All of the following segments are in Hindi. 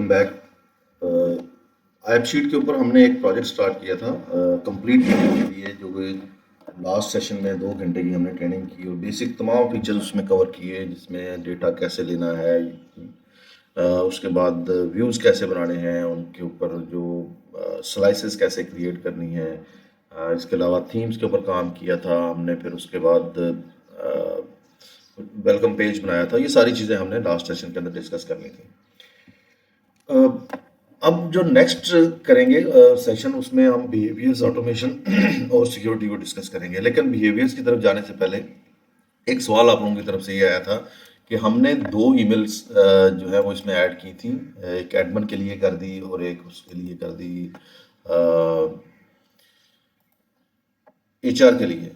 Welcome back. ऐप शीट के ऊपर हमने एक प्रोजेक्ट स्टार्ट किया था कंप्लीट करने के लिए, जो कि लास्ट सेशन में 2 घंटे की हमने ट्रेनिंग की और बेसिक तमाम फीचर्स उसमें कवर किए, जिसमें डेटा कैसे लेना है, उसके बाद व्यूज़ कैसे बनाने हैं, उनके ऊपर जो स्लाइसेस कैसे क्रिएट करनी है, इसके अलावा थीम्स के ऊपर काम किया था हमने। फिर उसके बाद वेलकम पेज बनाया था। ये सारी चीज़ें हमने लास्ट सेशन के अंदर डिस्कस करनी थी। अब जो नेक्स्ट करेंगे सेशन, उसमें हम बिहेवियर्स ऑटोमेशन और सिक्योरिटी को डिस्कस करेंगे। लेकिन बिहेवियर्स की तरफ जाने से पहले एक सवाल आप लोगों की तरफ से ये आया था कि हमने 2 ईमेल्स जो है वो इसमें ऐड की थी। एक एडमिन के लिए कर दी और एक उसके लिए कर दी एचआर के लिए।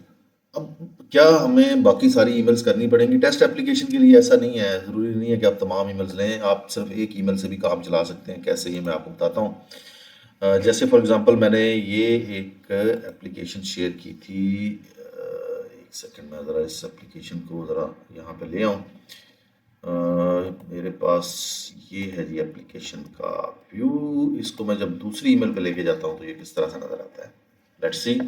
अब क्या हमें बाकी सारी ईमेल्स करनी पड़ेंगी? टेस्ट एप्लीकेशन के लिए ऐसा नहीं है, ज़रूरी नहीं है कि आप तमाम ईमेल्स लें, आप सिर्फ एक ईमेल से भी काम चला सकते हैं। कैसे, ये मैं आपको बताता हूँ। जैसे फॉर एग्जांपल मैंने ये एक एप्लीकेशन शेयर की थी। एक सेकंड में ज़रा इस एप्लीकेशन को ज़रा यहाँ पे ले आऊँ। मेरे पास ये है जी एप्लीकेशन का व्यू। इसको मैं जब दूसरी ईमेल पे लेके जाता हूँ तो ये किस तरह से नज़र आता है, लेट्स सी।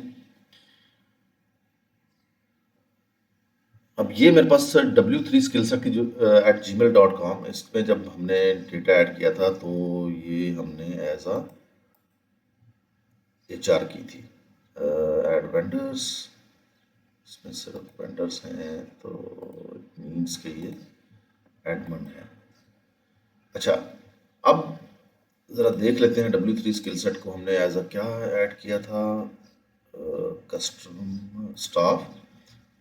अब ये मेरे पास W3Skillset की जो @gmail.com, इसमें जब हमने डेटा ऐड किया था तो ये हमने एज आ HR की थी। ऐड वेंडर्स, इसमें सिर्फ वेंडर्स हैं तो इट मीन्स के ये एडमिन है। अच्छा, अब ज़रा देख लेते हैं W3Skillset को हमने एज अ क्या ऐड किया था, कस्टम स्टाफ।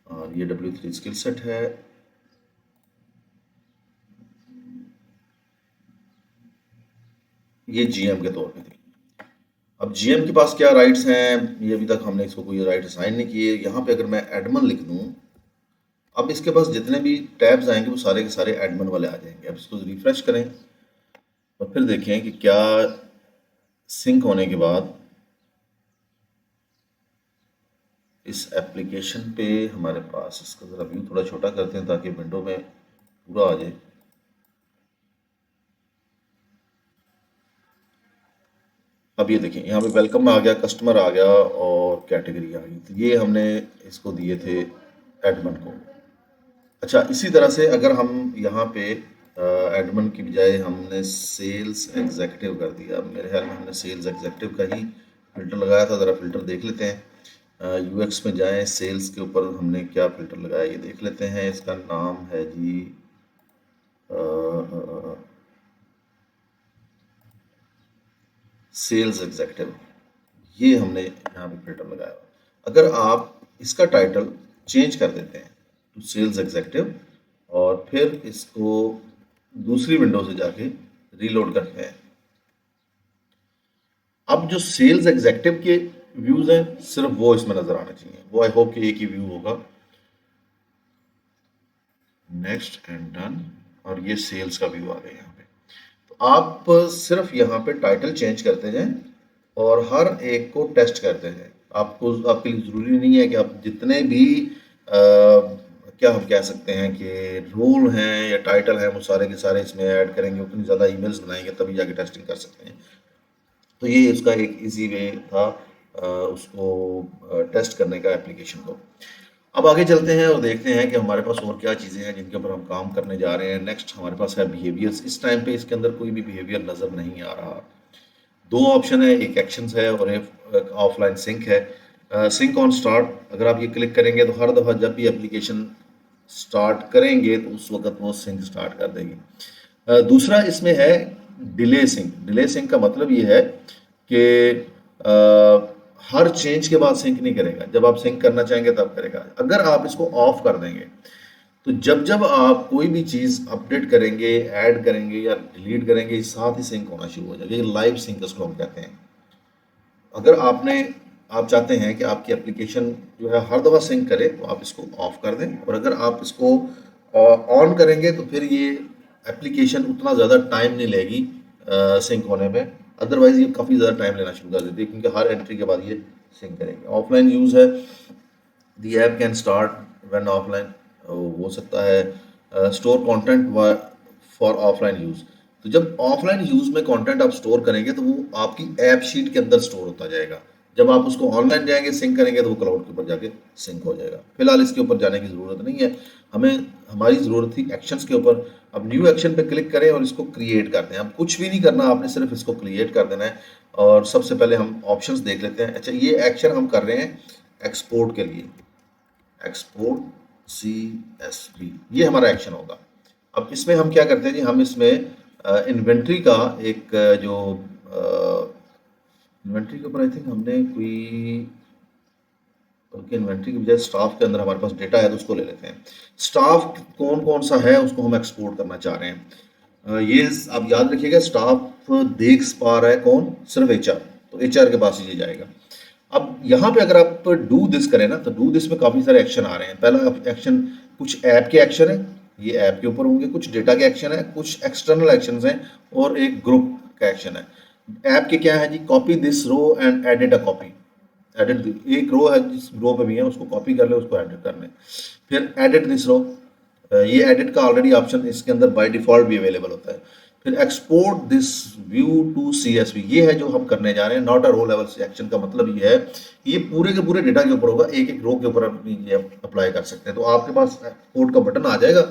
और ये W3Skillset है। ये GM के तौर पे थी। अब GM के पास क्या राइट्स हैं, ये अभी तक हमने इसको कोई राइट असाइन नहीं किए। यहाँ पे अगर मैं एडमिन लिख दूँ, अब इसके पास जितने भी टैब्स आएंगे वो सारे के सारे एडमिन वाले आ जाएंगे। अब इसको रिफ्रेश करें और फिर देखें कि क्या सिंक होने के बाद इस एप्लीकेशन पे हमारे पास, इसका ज़रा व्यू थोड़ा छोटा करते हैं ताकि विंडो में पूरा आ जाए। अब ये देखिए, यहाँ पे वेलकम आ गया, कस्टमर आ गया और कैटेगरी आ गई। तो ये हमने इसको दिए थे एडमिन को। अच्छा, इसी तरह से अगर हम यहाँ पे एडमिन की बजाय हमने सेल्स एग्जीक्यूटिव कर दिया। मेरे ख्याल में हमने सेल्स एग्जीक्यूटिव का ही फिल्टर लगाया था। ज़रा फिल्टर देख लेते हैं। यूएक्स में जाएं, सेल्स के ऊपर हमने क्या फिल्टर लगाया ये देख लेते हैं। इसका नाम है जी सेल्स एग्जीक्यूटिव। ये हमने यहाँ पे फिल्टर लगाया। अगर आप इसका टाइटल चेंज कर देते हैं तो सेल्स एग्जीक्यूटिव, और फिर इसको दूसरी विंडो से जाके रीलोड करते हैं, अब जो सेल्स एग्जीक्यूटिव के व्यूज हैं सिर्फ वो इसमें नजर आने चाहिए। वो आई होप कि एक ही व्यू होगा। नेक्स्ट एंड डन, और ये सेल्स का व्यू आ गया यहाँ पे। तो आप सिर्फ यहाँ पे टाइटल चेंज करते जाएं और हर एक को टेस्ट करते जाएं। आपको, आपके लिए ज़रूरी नहीं है कि आप जितने भी क्या हम कह सकते हैं कि रोल हैं या टाइटल हैं वो सारे के सारे इसमें ऐड करेंगे। उतनी ज़्यादा ईमेल्स बनाएंगे तभी जाके टेस्टिंग कर सकते हैं। तो ये इसका एक इजी वे था उसको टेस्ट करने का, एप्लीकेशन को। अब आगे चलते हैं और देखते हैं कि हमारे पास और क्या चीज़ें हैं जिनके ऊपर हम काम करने जा रहे हैं। नेक्स्ट हमारे पास है बिहेवियर्स। इस टाइम पे इसके अंदर कोई भी बिहेवियर नज़र नहीं आ रहा। 2 ऑप्शन है, एक एक्शंस है और एक ऑफलाइन सिंक है। सिंक ऑन स्टार्ट, अगर आप ये क्लिक करेंगे तो हर दफ़ा जब भी एप्लीकेशन स्टार्ट करेंगे तो उस वक्त वो सिंक स्टार्ट कर देगी। दूसरा इसमें है डिले सिंक। डिले सिंक का मतलब ये है कि हर चेंज के बाद सिंक नहीं करेगा, जब आप सिंक करना चाहेंगे तब करेगा। अगर आप इसको ऑफ कर देंगे तो जब जब आप कोई भी चीज़ अपडेट करेंगे, ऐड करेंगे या डिलीट करेंगे, साथ ही सिंक होना शुरू हो जाएगा। ये लाइव सिंक इसको हम कहते हैं। अगर आप चाहते हैं कि आपकी एप्लीकेशन जो है हर दफ़ा सिंक करे तो आप इसको ऑफ कर दें, और अगर आप इसको ऑन करेंगे तो फिर ये एप्लीकेशन उतना ज़्यादा टाइम नहीं लेगी सिंक होने में। अदरवाइज ये काफ़ी ज़्यादा टाइम लेना शुरू कर देती है क्योंकि हर एंट्री के बाद ये सिंक करेंगे। ऑफलाइन यूज़ है, the app can start when offline हो सकता है। Store content for offline use, तो जब ऑफलाइन यूज में कंटेंट आप स्टोर करेंगे तो वो आपकी ऐप शीट के अंदर स्टोर होता जाएगा। जब आप उसको ऑनलाइन जाएंगे सिंक करेंगे तो वो क्लाउड के ऊपर जाके सिंक हो जाएगा। फिलहाल इसके ऊपर जाने की ज़रूरत नहीं है, हमें हमारी ज़रूरत थी एक्शंस के ऊपर। अब न्यू एक्शन पे क्लिक करें और इसको क्रिएट करते हैं। अब कुछ भी नहीं करना, आपने सिर्फ इसको क्रिएट कर देना है। और सबसे पहले हम ऑप्शंस देख लेते हैं। अच्छा, ये एक्शन हम कर रहे हैं एक्सपोर्ट के लिए, एक्सपोर्ट CSV, ये हमारा एक्शन होगा। अब इसमें हम क्या करते हैं जी, हम इसमें इन्वेंट्री का एक जो इन्वेंट्री के ऊपर आई थिंक हमने कोई, बल्कि इन्वेंट्री की बजाय स्टाफ के अंदर हमारे पास डेटा है तो उसको ले लेते हैं। स्टाफ कौन कौन सा है उसको हम एक्सपोर्ट करना चाह रहे हैं। ये आप याद रखिएगा, स्टाफ देख पा रहा है कौन, सिर्फ HR, तो HR के पास ही ये जाएगा। अब यहाँ पे अगर आप डू दिस करें ना, तो डू दिस में काफ़ी सारे एक्शन आ रहे हैं। पहला एक्शन कुछ ऐप के एक्शन है, ये ऐप के ऊपर होंगे, कुछ डेटा के एक्शन है, कुछ एक्सटर्नल एक्शन हैं, और एक ग्रुप का एक्शन है। ऐप के क्या है जी, copy this row and edit a copy. Edit, एक रो है जिस रो पे भी है उसको कॉपी कर ले, उसको एडिट कर ले। फिर एडिट दिस रो, ये एडिट का ऑलरेडी ऑप्शन इसके अंदर बाय डिफॉल्ट भी अवेलेबल होता है। फिर export this view to CSV, ये है जो हम करने जा रहे हैं। Not a row level action का मतलब ये है, ये पूरे के पूरे डेटा के ऊपर होगा, एक एक रो के ऊपर आप ये अप्लाई कर सकते हैं। तो आपके पास एक्सपोर्ट का बटन आ जाएगा,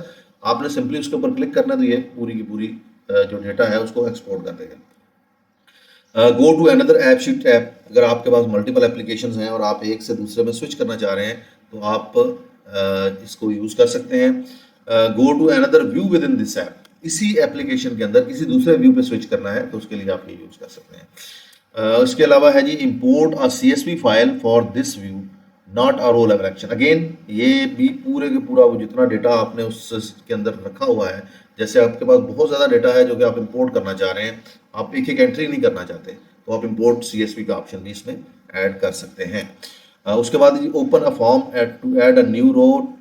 आपने सिंपली उसके ऊपर क्लिक करना है, तो ये पूरी की पूरी जो डेटा है उसको एक्सपोर्ट कर देगा। Go to another app sheet app, अगर आपके पास मल्टीपल एप्लीकेशंस हैं और आप एक से दूसरे में स्विच करना चाह रहे हैं तो आप इसको यूज़ कर सकते हैं। Go to another view with in this app, इसी एप्लीकेशन के अंदर किसी दूसरे व्यू पे स्विच करना है तो उसके लिए आप ये यूज़ कर सकते हैं। इसके अलावा है जी import a CSV file for this view, not a row level action. Again ये भी पूरे के पूरा वो जितना डेटा आपने उसके अंदर रखा हुआ है, जैसे आपके पास बहुत ज़्यादा डेटा है जो कि आप इंपोर्ट करना चाह रहे हैं, आप एक एक एंट्री नहीं करना चाहते, तो आप इंपोर्ट CSV का ऑप्शन भी इसमें ऐड कर सकते हैं। उसके बाद open a form to add a new row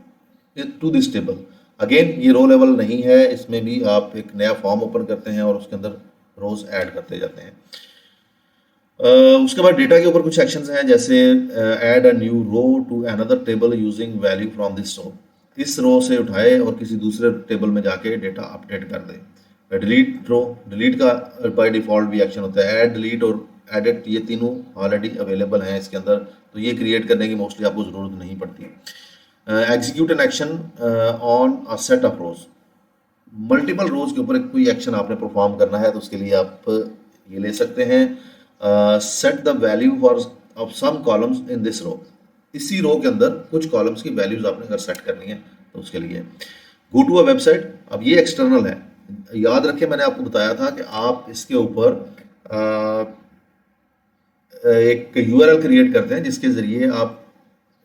to this table. Again ये रो लेवल नहीं है, इसमें भी आप एक नया फॉर्म ओपन करते हैं और उसके अंदर रोज ऐड करते जाते हैं। उसके बाद डेटा के ऊपर कुछ एक्शंस हैं, जैसे add a new row to another table using value from this row, इस रो से उठाए और किसी दूसरे टेबल में जाके डेटा अपडेट कर दे। डिलीट रो, डिलीट का बाय डिफॉल्ट भी एक्शन होता है। ऐड, डिलीट और एडिट, ये तीनों ऑलरेडी अवेलेबल हैं इसके अंदर, तो ये क्रिएट करने की मोस्टली आपको ज़रूरत नहीं पड़ती। Execute an action on a set of rows, multiple rows के ऊपर कोई एक्शन आपने परफॉर्म करना है तो उसके लिए आप ये ले सकते हैं। Set the value for of some columns in this row, इसी रो के अंदर कुछ कॉलम्स की वैल्यूज आपने अगर सेट करनी है तो उसके लिए गो टू अ वेबसाइट। अब ये एक्सटर्नल है, याद रखें मैंने आपको बताया था कि आप इसके ऊपर एक URL क्रिएट करते हैं जिसके ज़रिए आप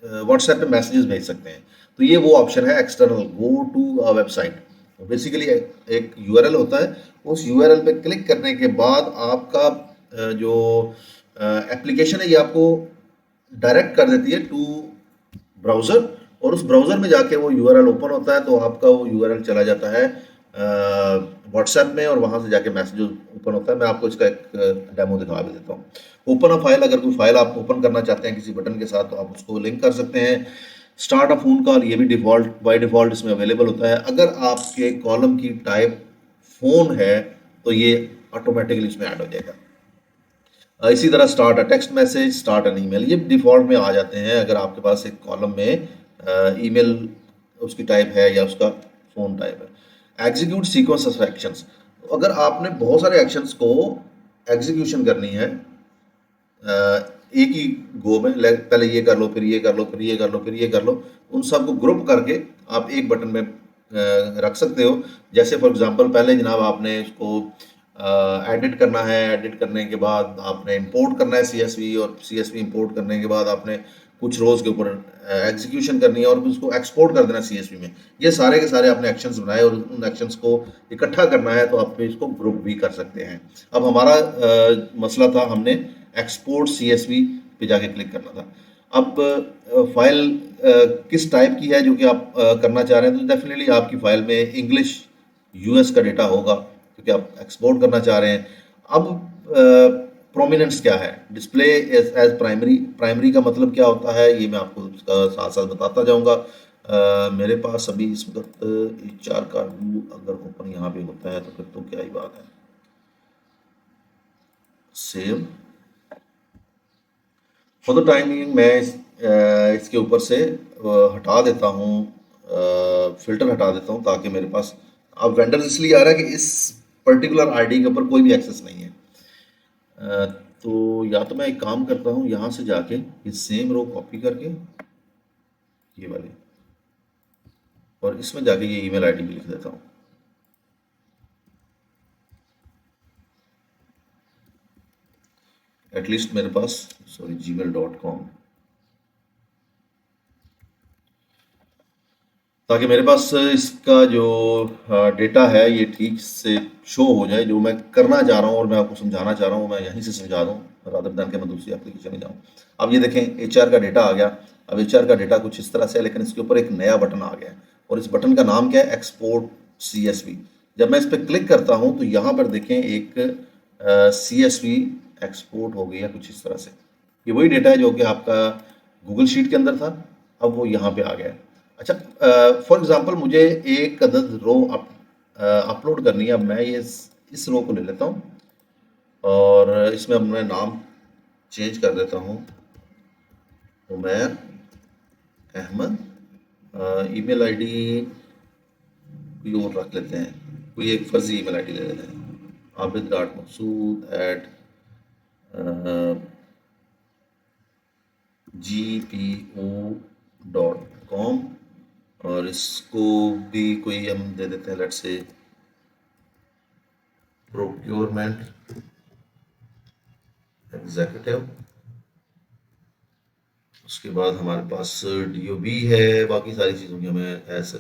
व्हाट्सएप पे मैसेजेस भेज सकते हैं। तो ये वो ऑप्शन है external, go to a website. Basically एक URL होता है, उस URL पे क्लिक करने के बाद आपका जो एप्लीकेशन है ये आपको डायरेक्ट कर देती है टू ब्राउज़र, और उस ब्राउज़र में जाके वो URL ओपन होता है, तो आपका वो URL चला जाता है व्हाट्सएप में, और वहाँ से जाके मैसेज ओपन होता है। मैं आपको इसका एक डेमो दिखा भी देता हूँ। ओपन अ फाइल, अगर कोई फाइल आप ओपन करना चाहते हैं किसी बटन के साथ तो आप उसको लिंक कर सकते हैं। स्टार्ट अ फोन कॉल, ये भी डिफॉल्ट बाय डिफॉल्ट इसमें अवेलेबल होता है। अगर आपके कॉलम की टाइप फोन है तो ये ऑटोमेटिकली इसमें ऐड हो जाएगा। इसी तरह start a text message, start an email, ये डिफॉल्ट में आ जाते हैं अगर आपके पास एक कॉलम में ईमेल उसकी टाइप है या उसका फोन टाइप है। एग्जीक्यूट सीक्वेंस ऑफ एक्शंस, अगर आपने बहुत सारे एक्शंस को एग्जीक्यूशन करनी है एक ही गो में, पहले ये कर लो, फिर ये कर लो, फिर ये कर लो, फिर ये कर लो, उन सबको ग्रुप करके आप एक बटन में रख सकते हो। जैसे फॉर एग्जांपल पहले जनाब आपने इसको एडिट करना है, एडिट करने के बाद आपने इंपोर्ट करना है CSV, और CSV इंपोर्ट करने के बाद आपने कुछ रोज के ऊपर एग्जीक्यूशन करनी है और उसको एक्सपोर्ट कर देना CSV में। ये सारे के सारे आपने एक्शंस बनाए और उन एक्शंस को इकट्ठा करना है तो आप इसको ग्रुप भी कर सकते हैं। अब हमारा मसला था, हमने एक्सपोर्ट CSV पे जाके क्लिक करना था। अब फाइल किस टाइप की है जो कि आप करना चाह रहे हैं, तो डेफिनेटली आपकी फाइल में इंग्लिश US का डेटा होगा क्योंकि आप एक्सपोर्ट करना चाह रहे हैं। अब प्रोमिनेंस क्या है, डिस्प्ले एज प्राइमरी, प्राइमरी का मतलब क्या होता है ये मैं आपको उसका साथ साथ बताता जाऊंगा। मेरे पास अभी इस वक्त HR का व्यू अगर ओपन यहाँ पे होता है तो फिर तो क्या ही बात है। सेव। फॉर द टाइमिंग मैं इसके ऊपर से हटा देता हूँ, फिल्टर हटा देता हूँ, ताकि मेरे पास अब वेंडर इसलिए आ रहा है कि इस पर्टिकुलर आईडी के ऊपर कोई भी एक्सेस नहीं है। तो या तो मैं एक काम करता हूँ, यहाँ से जाके ये सेम रो कॉपी करके ये वाली, और इसमें जाके ये ईमेल आईडी भी लिख देता हूँ। एटलीस्ट मेरे पास सॉरी gmail.com, ताकि मेरे पास इसका जो डेटा है ये ठीक से शो हो जाए। जो मैं करना चाह रहा हूँ और मैं आपको समझाना चाह रहा हूँ, मैं यहीं से समझा दूँ रादर देन के मैं दूसरी एप्लीकेशन में जाऊँ। अब ये देखें एचआर का डेटा आ गया। अब एचआर का डेटा कुछ इस तरह से है, लेकिन इसके ऊपर एक नया बटन आ गया है, और इस बटन का नाम क्या है, एक्सपोर्ट CSV। जब मैं इस पर क्लिक करता हूँ तो यहाँ पर देखें एक CSV एक्सपोर्ट हो गया कुछ इस तरह से। ये वही डेटा है जो कि आपका गूगल शीट के अंदर था, अब वो यहाँ पे आ गया है। अच्छा, फॉर एग्जांपल मुझे एक अदद रो अपलोड करनी है। अब मैं ये इस रो को ले लेता हूँ और इसमें अब मैं नाम चेंज कर देता हूँ, उमैर अहमद। ईमेल आईडी कोई और रख लेते हैं, कोई एक फर्जी ईमेल आईडी ले लेते हैं, abid.masood@gpo.com, और इसको भी कोई हम दे देते हैं, लेट्स से प्रोक्योरमेंट एग्जीक्यूटिव। उसके बाद हमारे पास DOB है। बाकी सारी चीज़ों की हमें ऐसा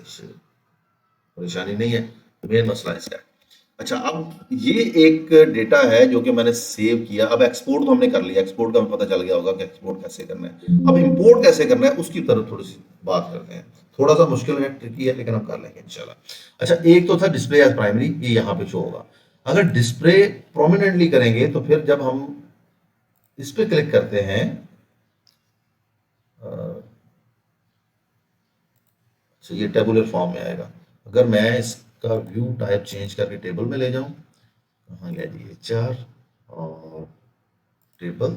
परेशानी नहीं है, मेन मसला इसका है। अच्छा, अब ये एक डेटा है जो कि मैंने सेव किया। अब एक्सपोर्ट तो हमने कर लिया, एक्सपोर्ट का हमें पता चल गया होगा कि एक्सपोर्ट कैसे करना है। अब इंपोर्ट कैसे करना है उसकी तरफ थोड़ी सी बात करते हैं। थोड़ा सा मुश्किल है, ट्रिकी है, लेकिन हम कर लेंगे इंशाल्लाह। अच्छा, एक तो था डिस्प्ले एज प्राइमरी, ये यहाँ पे शो होगा। अगर डिस्प्ले प्रोमिनेंटली करेंगे तो फिर जब हम इस पे क्लिक करते हैं, अच्छा ये टेबुलर फॉर्म में आएगा। अगर मैं इसका व्यू टाइप चेंज करके टेबल में ले जाऊं, कहाँ गया जी HR और टेबल,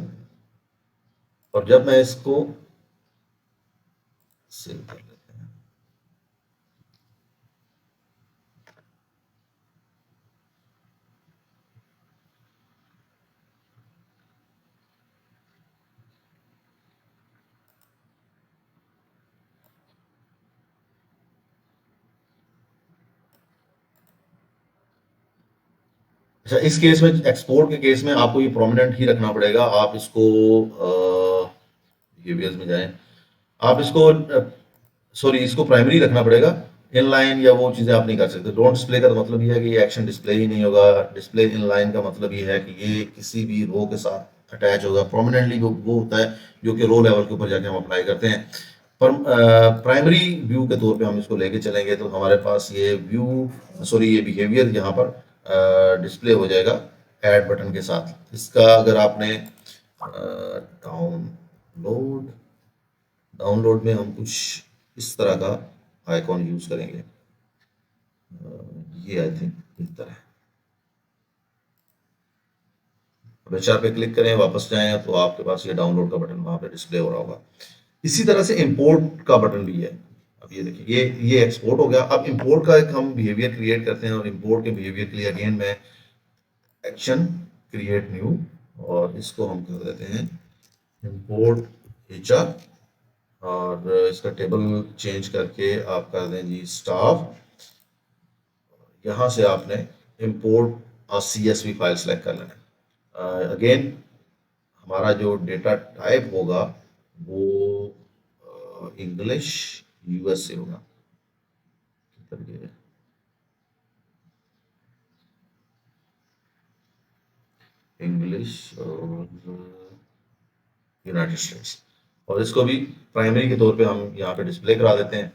और जब मैं इसको सेव कर लेते हैं, अच्छा इस केस में, एक्सपोर्ट के केस में आपको ये प्रोमिनेंट ही रखना पड़ेगा। आप इसको बिहेवियर्स में जाएं, आप इसको सॉरी इसको प्राइमरी रखना पड़ेगा। इनलाइन या वो चीज़ें आप नहीं कर सकते। डोंट डिस्प्ले का मतलब ये है कि ये एक्शन डिस्प्ले ही नहीं होगा। डिस्प्ले इनलाइन का मतलब ये है कि ये किसी भी रो के साथ अटैच होगा। प्रोमिनेंटली वो होता है जो कि रो लेवल के ऊपर जाके हम अप्लाई करते हैं। पर प्राइमरी व्यू के तौर पे हम इसको लेके चलेंगे तो हमारे पास ये व्यू सॉरी ये बिहेवियर यहाँ पर डिस्प्ले हो जाएगा ऐड बटन के साथ। इसका अगर आपने डाउनलोड डाउनलोड में हम कुछ इस तरह का आइकॉन यूज करेंगे, ये आई थिंक बेहतर है। अब HR पे क्लिक करें, वापस जाएं तो आपके पास ये डाउनलोड का बटन वहां पे डिस्प्ले हो रहा होगा। इसी तरह से इंपोर्ट का बटन भी है। अब ये देखिए ये एक्सपोर्ट हो गया। अब इंपोर्ट का एक हम बिहेवियर क्रिएट करते हैं, और इंपोर्ट के बिहेवियर के लिए अगेन मैं एक्शन क्रिएट न्यू, और इसको हम कर देते हैं इंपोर्ट HR, और इसका टेबल चेंज करके आप कर दें जी स्टाफ। यहाँ से आपने इंपोर्ट CSV फाइल सेलेक्ट कर लेना है। अगेन हमारा जो डेटा टाइप होगा वो इंग्लिश US से होगा। इंग्लिश और यूनाइटेड स्टेट्स, और इसको भी प्राइमरी के तौर पे हम यहाँ पे डिस्प्ले करा देते हैं।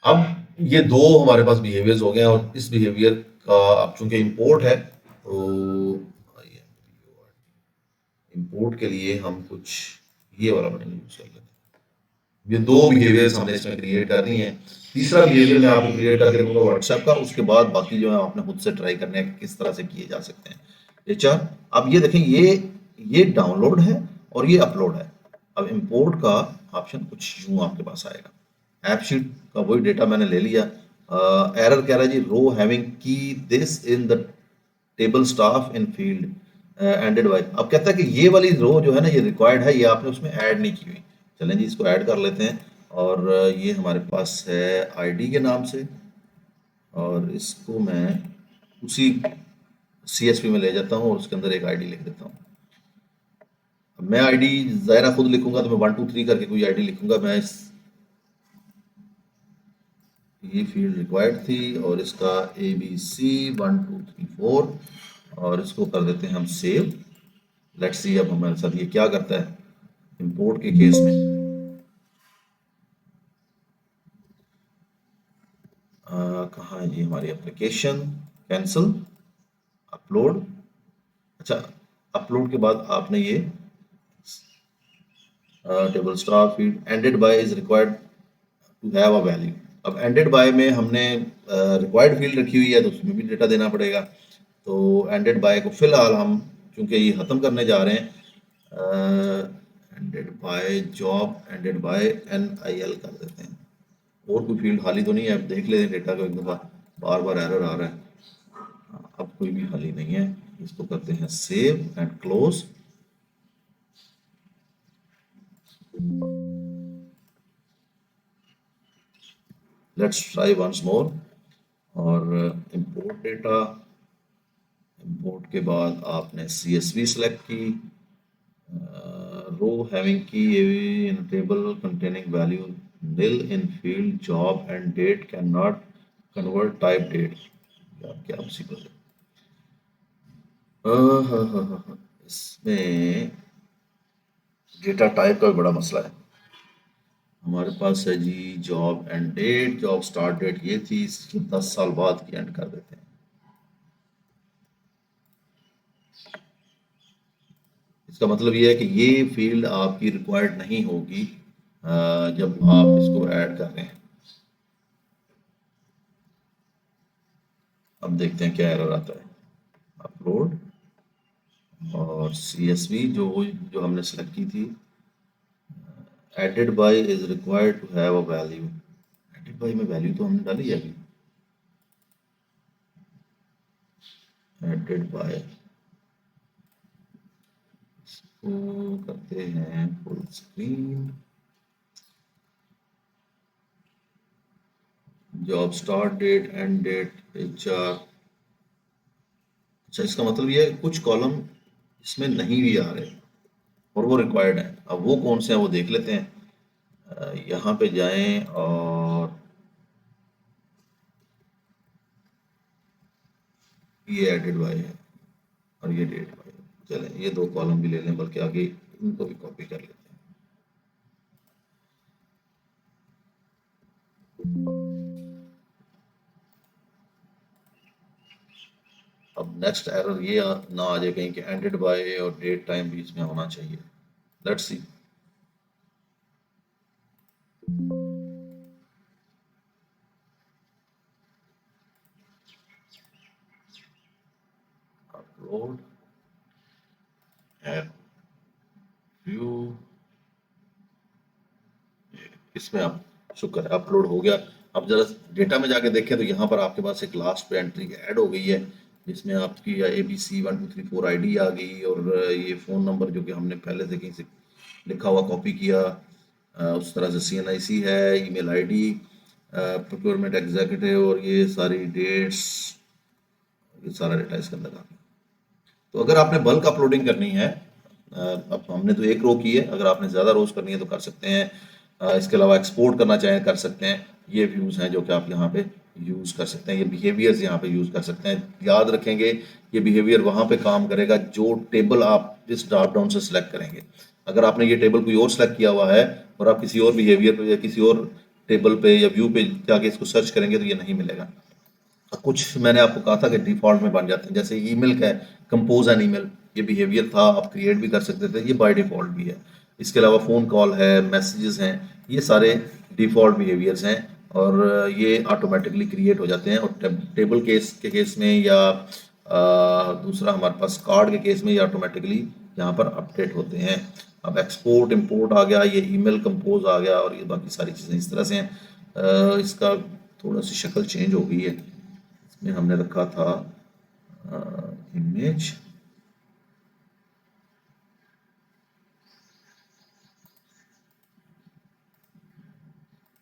अब ये दो हमारे पास बिहेवियर्स हो गए हैं, और इस बिहेवियर का अब चूंकि इंपोर्ट है तो इंपोर्ट के लिए हम कुछ ये वाला बटन यूज कर लेते हैं। ये दो बिहेवियर्स हमने इसमें क्रिएट करनी है। तीसरा बिहेवियर मैं आपको क्रिएट करके दूंगा व्हाट्सएप का। उसके बाद बाकी जो है आपने खुद से ट्राई करने हैं किस तरह से किए जा सकते हैं। HR। अब ये देखें, ये डाउनलोड है और ये अपलोड है। अब इंपोर्ट का ऑप्शन कुछ यूं आपके पास आएगा। ऐप शीट का वही डेटा मैंने ले लिया। एरर कह रहा है जी, row having key this in the table staff in field ended by. अब कहता है कि ये वाली रो जो है ना, ये रिक्वायर्ड है, ये आपने उसमें ऐड नहीं की हुई। चलें जी, इसको ऐड कर लेते हैं। और ये हमारे पास है आईडी के नाम से, और इसको मैं उसी CSV में ले जाता हूँ और उसके अंदर एक आईडी लिख देता हूँ। अब मैं आईडी ज़ाहिरा खुद लिखूंगा तो मैं 1 2 3 करके कोई आईडी लिखूंगा। मैं ये फील्ड रिक्वायर्ड थी और इसका ABC 1 2 3 4, और इसको कर देते हैं हम सेव। लेट्स सी अब हमारे साथ ये क्या करता है इंपोर्ट के केस में। कहाँ है जी हमारी एप्लीकेशन, कैंसिल, अपलोड। अच्छा, अपलोड के बाद आपने ये table star field ended by is required to have a value. अब एंडेड बाय में हमने रिक्वायर्ड फील्ड रखी हुई है तो उसमें भी डेटा देना पड़ेगा। तो एंडेड बाय को फिलहाल हम, चूंकि ये खत्म करने जा रहे हैं, ended by job ended by NIL कर देते हैं। और कोई फील्ड खाली तो नहीं है? अब देख लेते हैं डेटा को एक दफ़ा, बार बार एरर आ रहा है। अब कोई भी खाली नहीं है। इसको करते हैं save and close. Let's try once more. और इंपोर्ट डेटा, इंपोर्ट के बाद आपने CSV सेलेक्ट की, row having key in table containing value nil in field job end date can not convert type date. क्या मुसीबत है। इसमें डेटा टाइप का भी बड़ा मसला है। हमारे पास है जी job end date, job start date ये थी, इसकी 10 साल बाद की एंड कर देते हैं। इसका मतलब ये है कि ये फील्ड आपकी रिक्वायर्ड नहीं होगी जब आप इसको ऐड कर रहे हैं। अब देखते हैं क्या एरर आता है। अपलोड और CSV जो हमने सेलेक्ट की थी, added by is required to have a value. Added by में वैल्यू तो हमने डाली है अभी। एडेड बाय करते हैं full screen. Job start date end date HR। अच्छा, इसका मतलब ये है कि कुछ कॉलम इसमें नहीं भी आ रहे और वो रिक्वायर्ड है। अब वो कौन से हैं वो देख लेते हैं। यहाँ पे जाएं और ये एडेड बाय है और ये डेट बाय है। चलें ये 2 कॉलम भी ले लें, बल्कि आगे इनको भी कॉपी कर लेते हैं। अब नेक्स्ट एरर ये ना आ जाए कहीं कि एंडेड बाय और डेट टाइम बीच में होना चाहिए। Let's see. Upload app view, इसमें आप शुक्र है अपलोड हो गया। अब जरा डेटा में जाके देखें तो यहाँ पर आपके पास एक लास्ट पे एंट्री ऐड हो गई है, जिसमें आपकी ABC 1 2 3 4 ID आ गई, और ये फ़ोन नंबर जो कि हमने पहले से कहीं से लिखा हुआ कॉपी किया, उस तरह से CNIC है, ईमेल ID, प्रोक्योरमेंट एग्जीक्यूटिव, और ये सारी डेट्स, ये सारा डेटा इसके अंदर आ गया। तो अगर आपने बल्क अपलोडिंग करनी है, अब हमने तो एक रो की है, अगर आपने ज़्यादा रोज करनी है तो कर सकते हैं। इसके अलावा एक्सपोर्ट करना चाहें कर सकते हैं। ये व्यूज़ हैं जो कि आप यहाँ पे यूज़ कर सकते हैं, ये बिहेवियर्स यहाँ पे यूज़ कर सकते हैं। याद रखेंगे ये बिहेवियर वहाँ पे काम करेगा जो टेबल आप इस ड्रॉप डाउन से सिलेक्ट करेंगे। अगर आपने ये टेबल कोई और सेलेक्ट किया हुआ है और आप किसी और बिहेवियर पे या किसी और टेबल पे या व्यू पे जाके इसको सर्च करेंगे तो ये नहीं मिलेगा। कुछ मैंने आपको कहा था कि डिफॉल्ट में बन जाते हैं, जैसे ईमेल का है, कंपोज एन ईमेल, ये बिहेवियर था, आप क्रिएट भी कर सकते थे, ये बाय डिफॉल्ट भी है। इसके अलावा फ़ोन कॉल है, मैसेजेस हैं, ये सारे डिफॉल्ट बिहेवियर्स हैं और ये ऑटोमेटिकली क्रिएट हो जाते हैं। और टेबल केस के केस में या दूसरा हमारे पास कार्ड के केस में ये ऑटोमेटिकली यहाँ पर अपडेट होते हैं। अब एक्सपोर्ट इंपोर्ट आ गया, ये ईमेल कंपोज आ गया, और ये बाकी सारी चीज़ें इस तरह से हैं। इसका थोड़ा सी शक्ल चेंज हो गई है। इसमें हमने रखा था इमेज,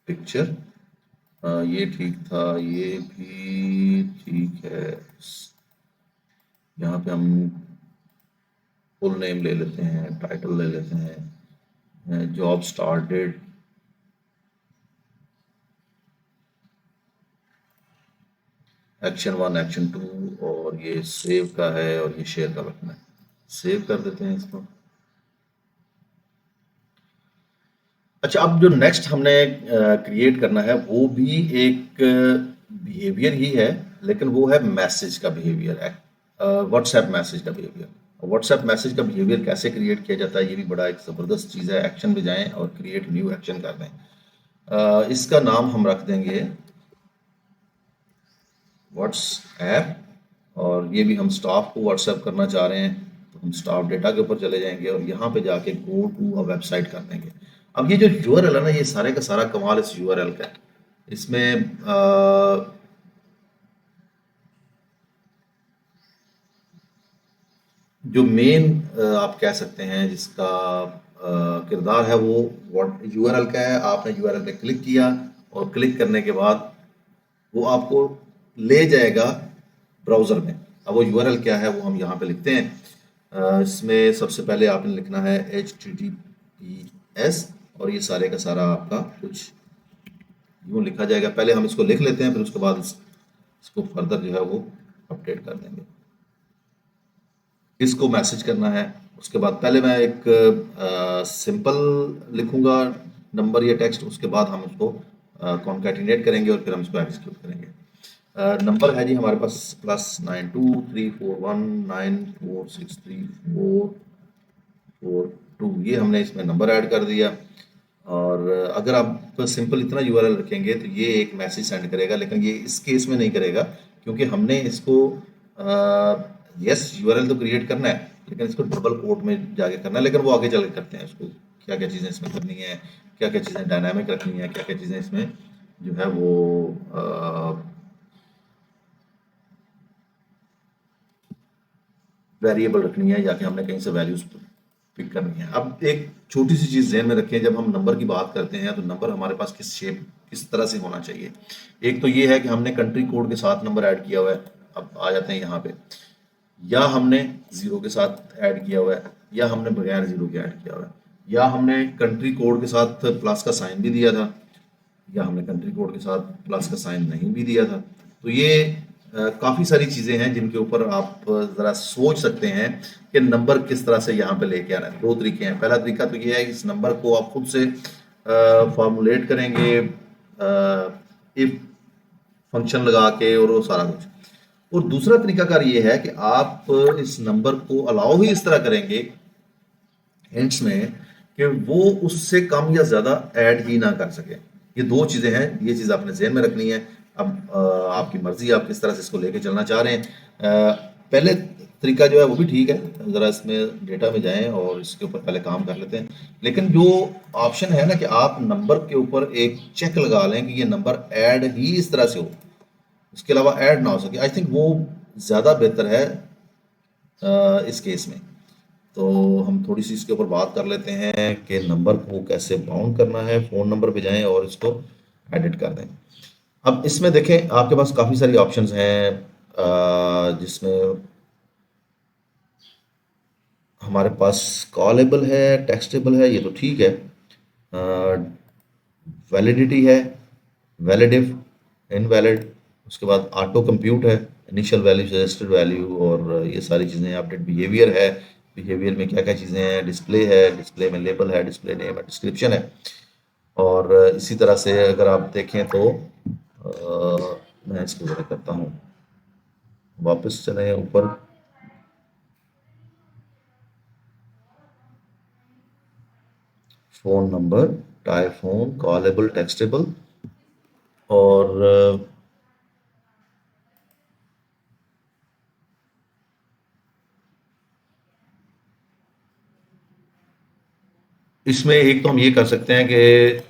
पिक्चर, ये ठीक था, ये भी ठीक है। यहाँ पे हम फुल नेम ले लेते हैं, टाइटल ले लेते हैं, जॉब स्टार्टेड, एक्शन 1 एक्शन 2, और ये सेव का है और ये शेयर का रखना है। सेव कर देते हैं इसको। अच्छा, अब जो नेक्स्ट हमने क्रिएट करना है वो भी एक बिहेवियर ही है, लेकिन वो है मैसेज का बिहेवियर, व्हाट्सएप मैसेज का बिहेवियर। व्हाट्सएप मैसेज का बिहेवियर कैसे क्रिएट किया जाता है, ये भी बड़ा एक ज़बरदस्त चीज़ है। एक्शन में जाएं और क्रिएट न्यू एक्शन कर दें। इसका नाम हम रख देंगे व्हाट्सएप, और ये भी हम स्टाफ को व्हाट्सएप करना चाह रहे हैं, तो हम स्टाफ डेटा के ऊपर चले जाएंगे और यहाँ पे जाके गो टू अ वेबसाइट कर देंगे। अब ये जो यूआरएल है ना, ये सारे का सारा कमाल इस यूआरएल का है। इसमें जो मेन आप कह सकते हैं जिसका किरदार है वो व्हाट यूआरएल का है। आपने यूआरएल पे क्लिक किया और क्लिक करने के बाद वो आपको ले जाएगा ब्राउज़र में। अब वो यूआरएल क्या है वो हम यहाँ पे लिखते हैं। इसमें सबसे पहले आपने लिखना है HTTPS, और ये सारे का सारा आपका कुछ यूँ लिखा जाएगा। पहले हम इसको लिख लेते हैं, फिर उसके बाद इसको फर्दर जो है वो अपडेट कर देंगे। इसको मैसेज करना है, उसके बाद पहले मैं एक सिंपल लिखूंगा नंबर या टेक्स्ट, उसके बाद हम उसको कॉन्कैटिनेट करेंगे और फिर हम इसको एग्जीक्यूट करेंगे। नंबर है जी हमारे पास +923419463442, ये हमने इसमें नंबर ऐड कर दिया। और अगर आप सिंपल इतना यूआरएल रखेंगे तो ये एक मैसेज सेंड करेगा, लेकिन ये इस केस में नहीं करेगा क्योंकि हमने इसको यस यूआरएल तो क्रिएट करना है, लेकिन इसको डबल कोट में जाके करना है। लेकिन वो आगे चल के करते हैं उसको, क्या क्या चीज़ें इसमें करनी है, क्या क्या चीज़ें डायनामिक रखनी है, क्या क्या चीज़ें इसमें जो है वो वेरिएबल रखनी है, या कि हमने कहीं से वैल्यूज पिक करनी है। अब एक छोटी सी चीज़ ध्यान में रखें, जब हम नंबर की बात करते हैं तो नंबर हमारे पास किस शेप किस तरह से होना चाहिए। एक तो ये है कि हमने कंट्री कोड के साथ नंबर ऐड किया हुआ है। अब आ जाते हैं यहाँ पे, या हमने जीरो के साथ ऐड किया हुआ है, या हमने बगैर जीरो के ऐड किया हुआ है, या हमने कंट्री कोड के साथ प्लस का साइन भी दिया था, या हमने कंट्री कोड के साथ प्लस का साइन नहीं भी दिया था। तो ये काफ़ी सारी चीज़ें हैं जिनके ऊपर आप ज़रा सोच सकते हैं कि नंबर किस तरह से यहाँ पे लेके आना है। दो तरीके हैं। पहला तरीका तो ये है कि इस नंबर को आप खुद से फॉर्मुलेट करेंगे इफ फंक्शन लगा के और वो सारा कुछ। और दूसरा तरीकाकार ये है कि आप इस नंबर को अलाउ ही इस तरह करेंगे हिंट्स में कि वो उससे कम या ज्यादा ऐड ही ना कर सके। ये दो चीजें हैं, ये चीज आपने ज़हन में रखनी है। अब आपकी मर्जी, आप किस तरह से इसको लेके चलना चाह रहे हैं। पहले तरीका जो है वो भी ठीक है, जरा इसमें डेटा में जाएं और इसके ऊपर पहले काम कर लेते हैं। लेकिन जो ऑप्शन है ना कि आप नंबर के ऊपर एक चेक लगा लें कि ये नंबर ऐड ही इस तरह से हो, उसके अलावा ऐड ना हो सके, आई थिंक वो ज़्यादा बेहतर है इस केस में। तो हम थोड़ी सी इसके ऊपर बात कर लेते हैं कि नंबर को कैसे बाउंड करना है। फ़ोन नंबर पे जाएं और इसको एडिट कर दें। अब इसमें देखें आपके पास काफ़ी सारी ऑप्शंस हैं, जिसमें हमारे पास कॉलेबल है, टेक्स्टेबल है, ये तो ठीक है। वैलिडिटी है, वैलिडिव, इनवैलिड, उसके बाद ऑटो कंप्यूट है, इनिशियल वैल्यू, सजेस्टेड वैल्यू, और ये सारी चीज़ें। अपडेट बिहेवियर है, बिहेवियर में क्या क्या चीज़ें हैं, डिस्प्ले है, डिस्प्ले में लेबल है, डिस्प्ले नेम है, डिस्क्रिप्शन है। और इसी तरह से अगर आप देखें तो मैं इसको ज़रा करता हूँ, वापस चलें ऊपर। Phone number, type phone, callable, textable, और इसमें एक तो हम ये कर सकते हैं कि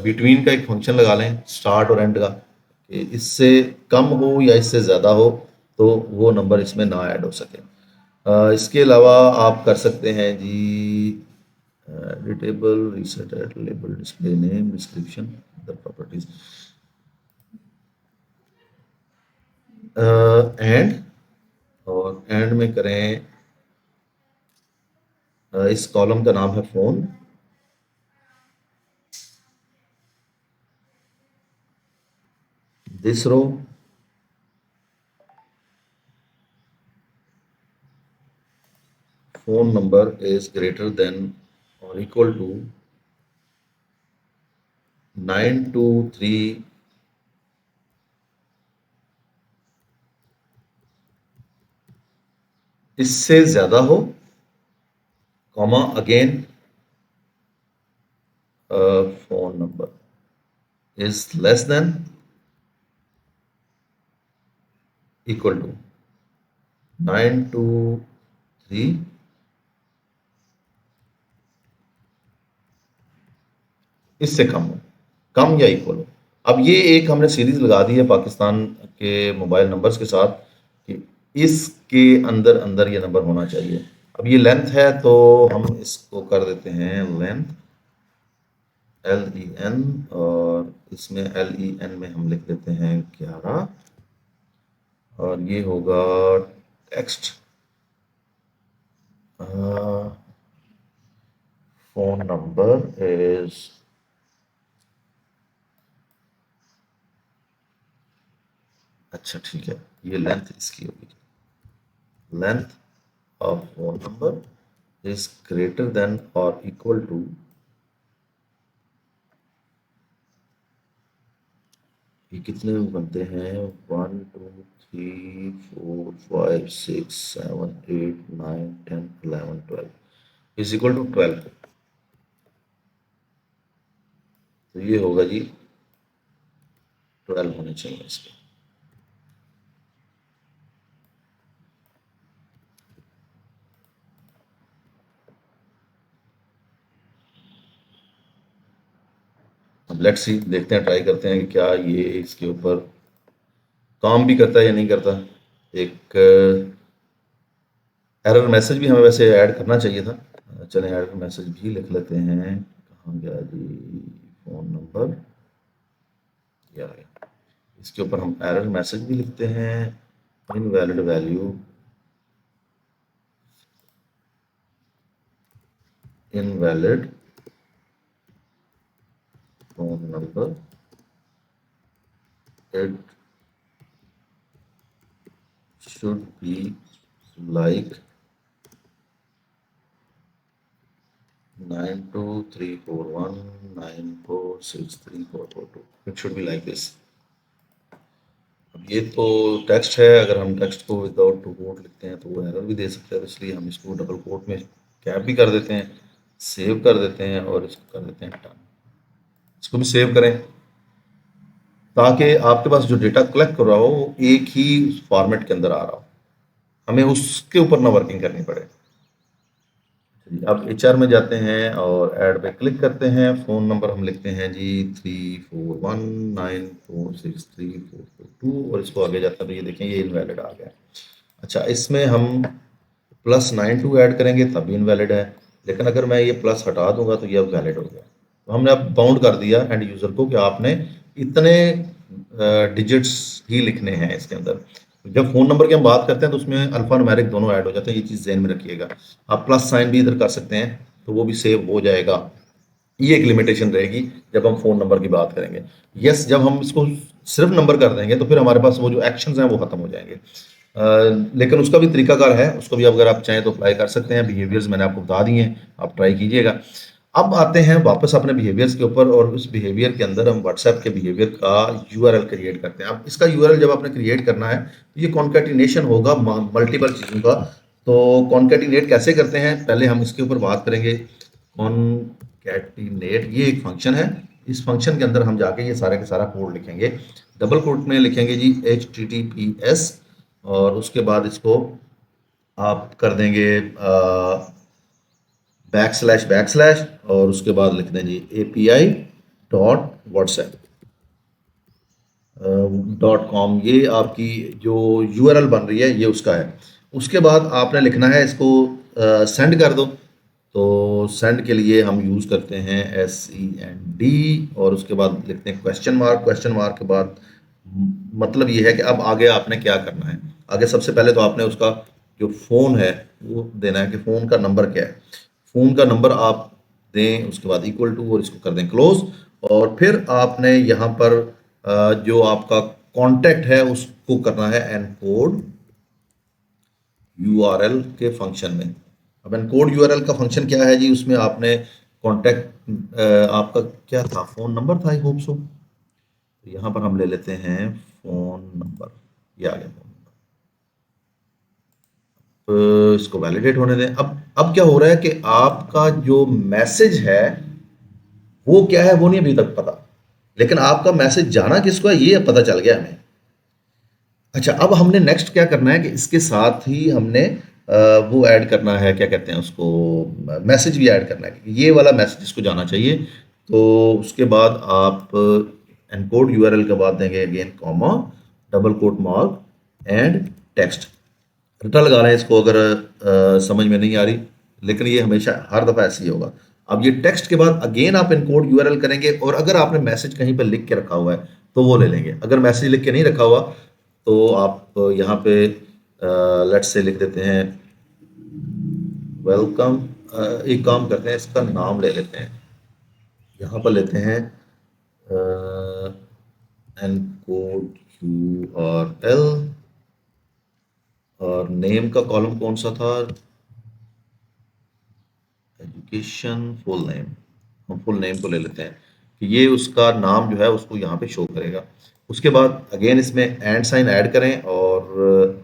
बिटवीन का एक फंक्शन लगा लें, स्टार्ट और एंड का, कि इससे कम हो या इससे ज़्यादा हो तो वो नंबर इसमें ना ऐड हो सके। इसके अलावा आप कर सकते हैं जी editable reset at label display name description the properties and, और एंड में करें इस कॉलम का नाम है phone, this row phone number is greater than or equal to 923 इससे ज्यादा हो, comma again phone number is less than equal to 923 इससे कम हो, कम या इक्वल हो। अब ये एक हमने सीरीज लगा दी है पाकिस्तान के मोबाइल नंबर्स के साथ कि इसके अंदर अंदर ये नंबर होना चाहिए। अब ये लेंथ है तो हम इसको कर देते हैं लेंथ LEN, और इसमें LEN में हम लिख देते हैं 11, और ये होगा टेक्स्ट फोन नंबर इज, अच्छा ठीक है, ये लेंथ इसकी होगी, length of phone number is greater than और इक्वल टू, ये कितने बनते हैं 1 2 3 4 5 6 7 8 9 10 11 12 इज इक्वल टू 12। तो ये होगा जी 12 होने चाहिए इसके। अब लेट्स सी, देखते हैं, ट्राई करते हैं कि क्या ये इसके ऊपर काम भी करता है या नहीं करता। एक एरर मैसेज भी हमें वैसे ऐड करना चाहिए था, चलें एरर मैसेज भी लिख लेते हैं। कहाँ गया जी फोन नंबर, या इसके ऊपर हम एरर मैसेज भी लिखते हैं, invalid value, invalid phone number, it should be like 92341946342, it should be like this। अब ये तो टेक्स्ट है, अगर हम टेक्स्ट को विदाउट टू कोट लिखते हैं तो वो एरर भी दे सकते हैं, तो इसलिए हम इसको डबल कोट में कैप भी कर देते हैं, सेव कर देते हैं और इसको कर देते हैं डन। इसको भी सेव करें ताकि आपके पास जो डेटा कलेक्ट कर रहा हो वो एक ही फॉर्मेट के अंदर आ रहा हो, हमें उसके ऊपर ना वर्किंग करनी पड़े। अब HR में जाते हैं और ऐड पे क्लिक करते हैं, फ़ोन नंबर हम लिखते हैं जी 34194634442, और इसको आगे जाता है तो ये देखें ये इनवैलिड आ गया। अच्छा, इसमें हम +92 ऐड करेंगे तब भी इनवैलिड है, लेकिन अगर मैं ये प्लस हटा दूंगा तो ये अब वैलिड हो गया। तो हमने अब बाउंड कर दिया एंड यूज़र को कि आपने इतने डिजिट्स ही लिखने हैं इसके अंदर। जब फोन नंबर की हम बात करते हैं तो उसमें अल्फा न्यूमेरिक दोनों ऐड हो जाते हैं, ये चीज़ ज़हन में रखिएगा। आप प्लस साइन भी इधर कर सकते हैं तो वो भी सेव हो जाएगा, ये एक लिमिटेशन रहेगी जब हम फोन नंबर की बात करेंगे। यस, जब हम इसको सिर्फ नंबर कर देंगे तो फिर हमारे पास वो जो एक्शंस हैं वो खत्म हो जाएंगे। लेकिन उसका भी तरीकाकार है, उसको भी अगर आप चाहें तो अप्लाई कर सकते हैं। बिहेवियर्स मैंने आपको बता दिए हैं, आप ट्राई कीजिएगा। अब आते हैं वापस अपने बिहेवियर्स के ऊपर, और उस बिहेवियर के अंदर हम व्हाट्सएप के बिहेवियर का URL क्रिएट करते हैं। अब इसका URL जब आपने क्रिएट करना है तो ये कॉन्कैटिनेशन होगा मल्टीपल चीज़ों का। तो कॉन्कैटिनेट कैसे करते हैं पहले हम इसके ऊपर बात करेंगे। कॉन्कैटिनेट ये एक फंक्शन है, इस फंक्शन के अंदर हम जाके ये सारे का सारा कोड लिखेंगे। डबल कोट में लिखेंगे जी HTTPS, और उसके बाद इसको आप कर देंगे बैक स्लैश और उसके बाद लिख दें जी API.whatsapp .com। ये आपकी जो URL बन रही है ये उसका है। उसके बाद आपने लिखना है इसको सेंड कर दो। तो सेंड के लिए हम यूज़ करते हैं SEND और उसके बाद लिखते हैं क्वेश्चन मार्क के बाद मतलब ये है कि अब आगे आपने क्या करना है। आगे सबसे पहले तो आपने उसका जो फ़ोन है वो देना है कि फ़ोन का नंबर क्या है। फ़ोन का नंबर आप दें, उसके बाद इक्वल टू और इसको कर दें क्लोज। और फिर आपने यहाँ पर जो आपका कॉन्टैक्ट है उसको करना है एनकोड URL के फंक्शन में। अब एनकोड URL का फंक्शन क्या है जी, उसमें आपने कॉन्टैक्ट आपका क्या था, फ़ोन नंबर था, आई होप सो। तो यहाँ पर हम ले लेते हैं फ़ोन नंबर, ये आ गया फ़ोन नंबर। तो इसको वैलिडेट होने दें। अब क्या हो रहा है कि आपका जो मैसेज है वो क्या है वो नहीं अभी तक पता, लेकिन आपका मैसेज जाना किसको है ये पता चल गया हमें। अच्छा, अब हमने नेक्स्ट क्या करना है कि इसके साथ ही हमने वो ऐड करना है, क्या कहते हैं उसको, मैसेज भी ऐड करना है कि ये वाला मैसेज इसको जाना चाहिए। तो उसके बाद आप एनकोड URL के बाद देंगे again comma double quote mark and text. रटा लगा रहे हैं इसको अगर समझ में नहीं आ रही, लेकिन ये हमेशा हर दफ़ा ऐसे ही होगा। अब ये टेक्स्ट के बाद अगेन आप इनकोड URL करेंगे और अगर आपने मैसेज कहीं पर लिख के रखा हुआ है तो वो ले लेंगे। अगर मैसेज लिख के नहीं रखा हुआ तो आप यहाँ पे लेट्स से लिख देते हैं वेलकम। एक काम करते हैं, इसका नाम ले लेते हैं, यहाँ पर लेते हैं एनकोड URL और नेम का कॉलम कौन सा था, एजुकेशन फुल नेम। हम फुल नेम को ले लेते हैं कि ये उसका नाम जो है उसको यहाँ पे शो करेगा। उसके बाद अगेन इसमें एंड साइन ऐड करें और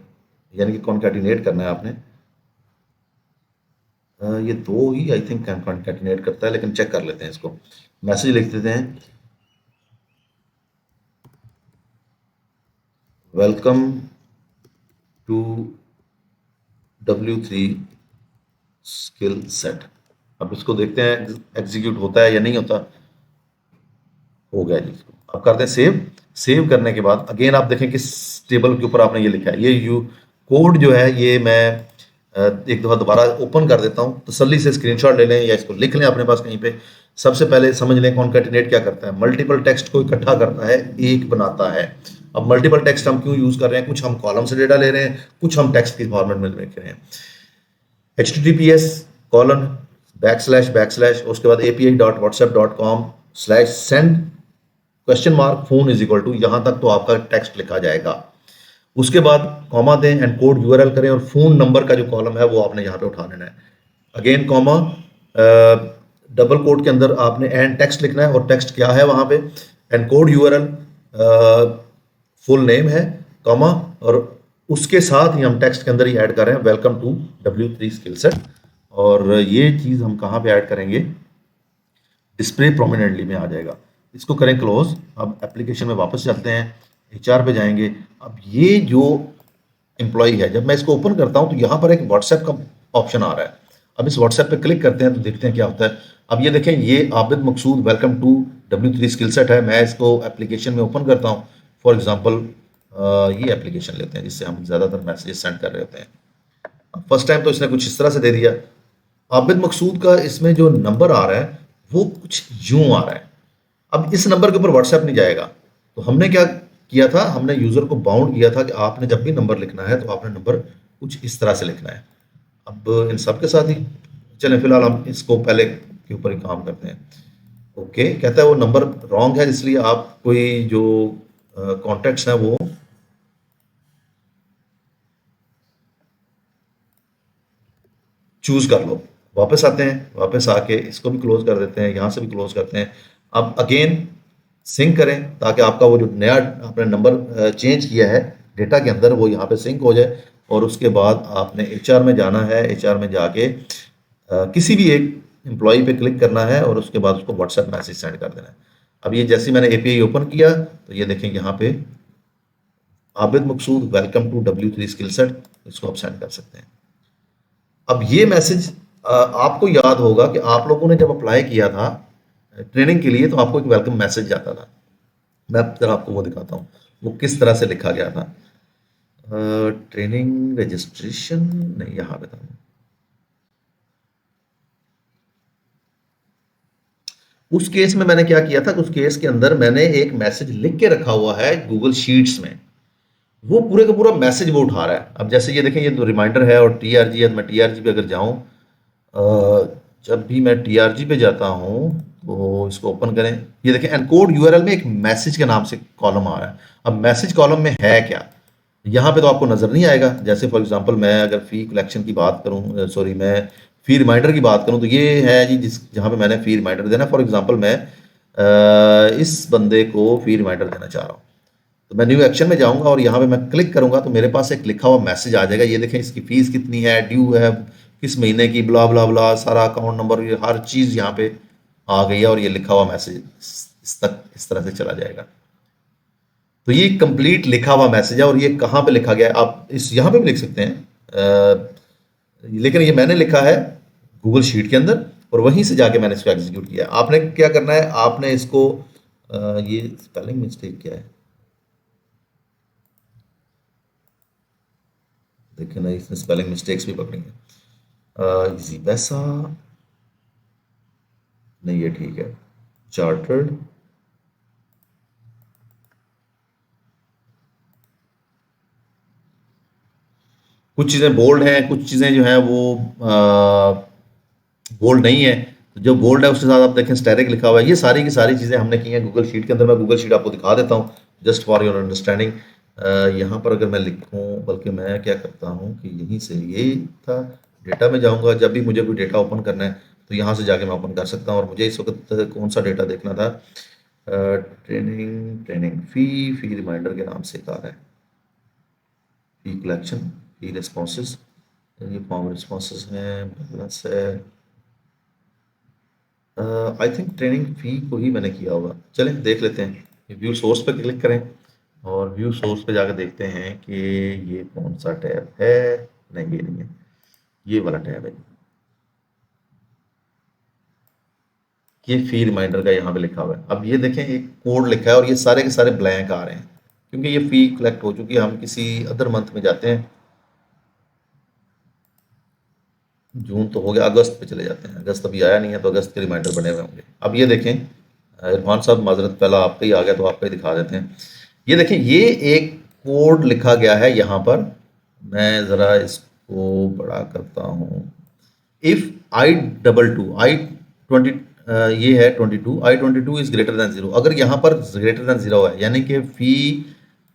यानी कि कॉन्कैटिनेट करना है आपने। ये दो ही आई थिंक कॉन्कैटिनेट करता है, लेकिन चेक कर लेते हैं इसको। मैसेज लिख देते हैं welcome to W3 skill set. अब इसको देखते हैं एग्जीक्यूट होता है या नहीं होता। हो गया जी, इसको अब करते हैं सेव। सेव करने के बाद अगेन आप देखें किस टेबल के ऊपर आपने ये लिखा है। ये यू कोड जो है ये मैं एक दफ़ा दोबारा ओपन कर देता हूँ, तसल्ली से स्क्रीनशॉट ले लें या इसको लिख लें अपने पास कहीं पे। सबसे पहले समझ लें कॉन्कैटिनेट क्या करता है। मल्टीपल टेक्स्ट को इकट्ठा करता है, एक बनाता है। अब मल्टीपल टेक्स्ट हम क्यों यूज़ कर रहे हैं, कुछ हम कॉलम से डेटा ले रहे हैं, कुछ हम टेक्स्ट के फॉर्मेट में लिख रहे हैं। HTTPS कॉलन बैक स्लैश उसके बाद API.whatsapp.com/send question mark phone is equal to, यहां तक तो आपका टेक्स्ट लिखा जाएगा। उसके बाद कॉमा दें, एनकोड URL करें और फोन नंबर का जो कॉलम है वो आपने यहाँ पे उठा लेना है। अगेन कॉमा डबल कोट के अंदर आपने एंड टेक्स्ट लिखना है और टेक्स्ट क्या है वहां पे, एनकोड URL फुल नेम है कॉमा और उसके साथ ही हम टेक्स्ट के अंदर ही ऐड कर रहे हैं welcome to W3 skill set. और ये चीज़ हम कहाँ पे ऐड करेंगे, डिस्प्ले प्रोमिनेंटली में आ जाएगा। इसको करें क्लोज। अब एप्लीकेशन में वापस चलते हैं, HR पे जाएंगे। अब ये जो एम्प्लॉय है, जब मैं इसको ओपन करता हूं तो यहाँ पर एक व्हाट्सएप का ऑप्शन आ रहा है। अब इस व्हाट्सएप पे क्लिक करते हैं तो देखते हैं क्या होता है। अब ये देखें, ये Abid Maqsood welcome to W3 skill set है। मैं इसको एप्लीकेशन में ओपन करता हूँ। फॉर एग्जाम्पल ये एप्लीकेशन लेते हैं जिससे हम ज़्यादातर मैसेजेस सेंड कर रहे होते हैं। फर्स्ट टाइम तो इसने कुछ इस तरह से दे दिया। आबिद मकसूद का इसमें जो नंबर आ रहा है वो कुछ यूं आ रहा है। अब इस नंबर के ऊपर व्हाट्सएप नहीं जाएगा, तो हमने क्या किया था, हमने यूजर को बाउंड किया था कि आपने जब भी नंबर लिखना है तो आपने नंबर कुछ इस तरह से लिखना है। अब इन सब के साथ ही चलें, फिलहाल हम इसको पहले के ऊपर ही काम करते हैं। ओके, कहता है वो नंबर रॉन्ग है, इसलिए आप कोई जो कॉन्टेक्ट्स हैं वो चूज कर लो। वापस आते हैं, वापस आके इसको भी क्लोज कर देते हैं, यहाँ से भी क्लोज करते हैं। अब अगेन सिंक करें ताकि आपका वो जो नया आपने नंबर चेंज किया है डेटा के अंदर वो यहाँ पे सिंक हो जाए। और उसके बाद आपने HR में जाना है, HR में जाके किसी भी एक एम्प्लॉय पे क्लिक करना है और उसके बाद उसको व्हाट्सएप मैसेज सेंड कर देना है। अब ये जैसे मैंने API ओपन किया तो ये देखें यहाँ पे Abid Maqsood welcome to W3 skill set, इसको आप सेंड कर सकते हैं। अब ये मैसेज आपको याद होगा कि आप लोगों ने जब अप्लाई किया था ट्रेनिंग के लिए तो आपको एक वेलकम मैसेज जाता था। मैं जरा आपको वो दिखाता हूँ वो किस तरह से लिखा गया था। ट्रेनिंग रजिस्ट्रेशन नहीं, यहाँ पे था। उस केस में मैंने क्या किया था, उस केस के अंदर मैंने एक मैसेज लिख के रखा हुआ है गूगल शीट्स में। वो पूरे का पूरा मैसेज वो उठा रहा है। अब जैसे ये देखें, ये तो रिमाइंडर है और टीआरजी है। मैं टीआरजी पे अगर जाऊं, जब भी मैं टीआरजी पे जाता हूं तो इसको ओपन करें। ये देखें, एनकोड यूआरएल में एक मैसेज के नाम से कॉलम आ रहा है। अब मैसेज कॉलम में है क्या, यहाँ पे तो आपको नजर नहीं आएगा। जैसे फॉर एग्जांपल मैं अगर फी कलेक्शन की बात करूं, सॉरी, मैं फी रिमाइंडर की बात करूं, तो ये है जी जिस जहाँ पे मैंने फी रिमाइंडर देना। फॉर एग्जांपल मैं इस बंदे को फी रिमाइंडर देना चाह रहा हूँ। तो मैं न्यू एक्शन में जाऊंगा और यहाँ पे मैं क्लिक करूंगा तो मेरे पास एक लिखा हुआ मैसेज आ जाएगा। ये देखें, इसकी फीस कितनी है, ड्यू है किस महीने की, ब्ला ब्ला ब्ला, सारा अकाउंट नंबर, ये हर चीज यहाँ पे आ गई है और ये लिखा हुआ मैसेज इस तक इस तरह से चला जाएगा। तो ये कंप्लीट लिखा हुआ मैसेज है और ये कहाँ पे लिखा गया है आप इस यहाँ पे भी लिख सकते हैं। लेकिन ये मैंने लिखा है गूगल शीट के अंदर और वहीं से जाके मैंने इसको एग्जीक्यूट किया। आपने क्या करना है, आपने इसको ये स्पेलिंग मिस्टेक क्या है, देखिए ना, इसने स्पेलिंग मिस्टेक्स भी पकड़ी है। इजी पैसा नहीं, ये ठीक है। चार्टर्ड, कुछ चीज़ें बोल्ड हैं, कुछ चीज़ें जो हैं वो बोल्ड नहीं है। तो जो बोल्ड है उसके साथ आप देखें स्टैटिक लिखा हुआ है। ये सारी की सारी चीज़ें हमने की हैं गूगल शीट के अंदर। मैं गूगल शीट आपको दिखा देता हूँ जस्ट फॉर योर अंडरस्टैंडिंग। यहाँ पर अगर मैं लिखूँ, बल्कि मैं क्या करता हूँ कि यहीं से ये था, डेटा में जाऊँगा। जब भी मुझे कोई डेटा ओपन करना है तो यहाँ से जाके मैं ओपन कर सकता हूँ। और मुझे इस वक्त कौन सा डेटा देखना था, ट्रेनिंग ट्रेनिंग फी रिमाइंडर के नाम से एक आ रहा है, फी कलेक्शन, फी रिस्पॉन्सेज, ये फॉर्म रिस्पॉन्सेज हैं, बैलेंस है। आई थिंक ट्रेनिंग फी को ही मैंने किया होगा। चलें देख लेते हैं। व्यू सोर्स पर क्लिक करें और व्यू सोर्स पे जाकर देखते हैं कि ये कौन सा टैब है। नहीं, ये नहीं है, ये वाला टैब है। ये फी रिमाइंडर का यहाँ पे लिखा हुआ है। अब ये देखें, एक कोड लिखा है और ये सारे के सारे ब्लैंक आ रहे हैं क्योंकि ये फी कलेक्ट हो चुकी है। हम किसी अदर मंथ में जाते हैं, जून तो हो गया, अगस्त पे चले जाते हैं। अगस्त अभी आया नहीं है तो अगस्त के रिमाइंडर बने हुए होंगे। अब ये देखें, इरफान साहब माजरत, पहला आपका ही आ गया तो आपका ही दिखा देते हैं। ये देखें, ये एक कोड लिखा गया है यहाँ पर। मैं ज़रा इसको बड़ा करता हूँ। If I double two I twenty, ये है 22, I-22 is greater than zero. अगर यहाँ पर ग्रेटर देन जीरो है यानी कि फी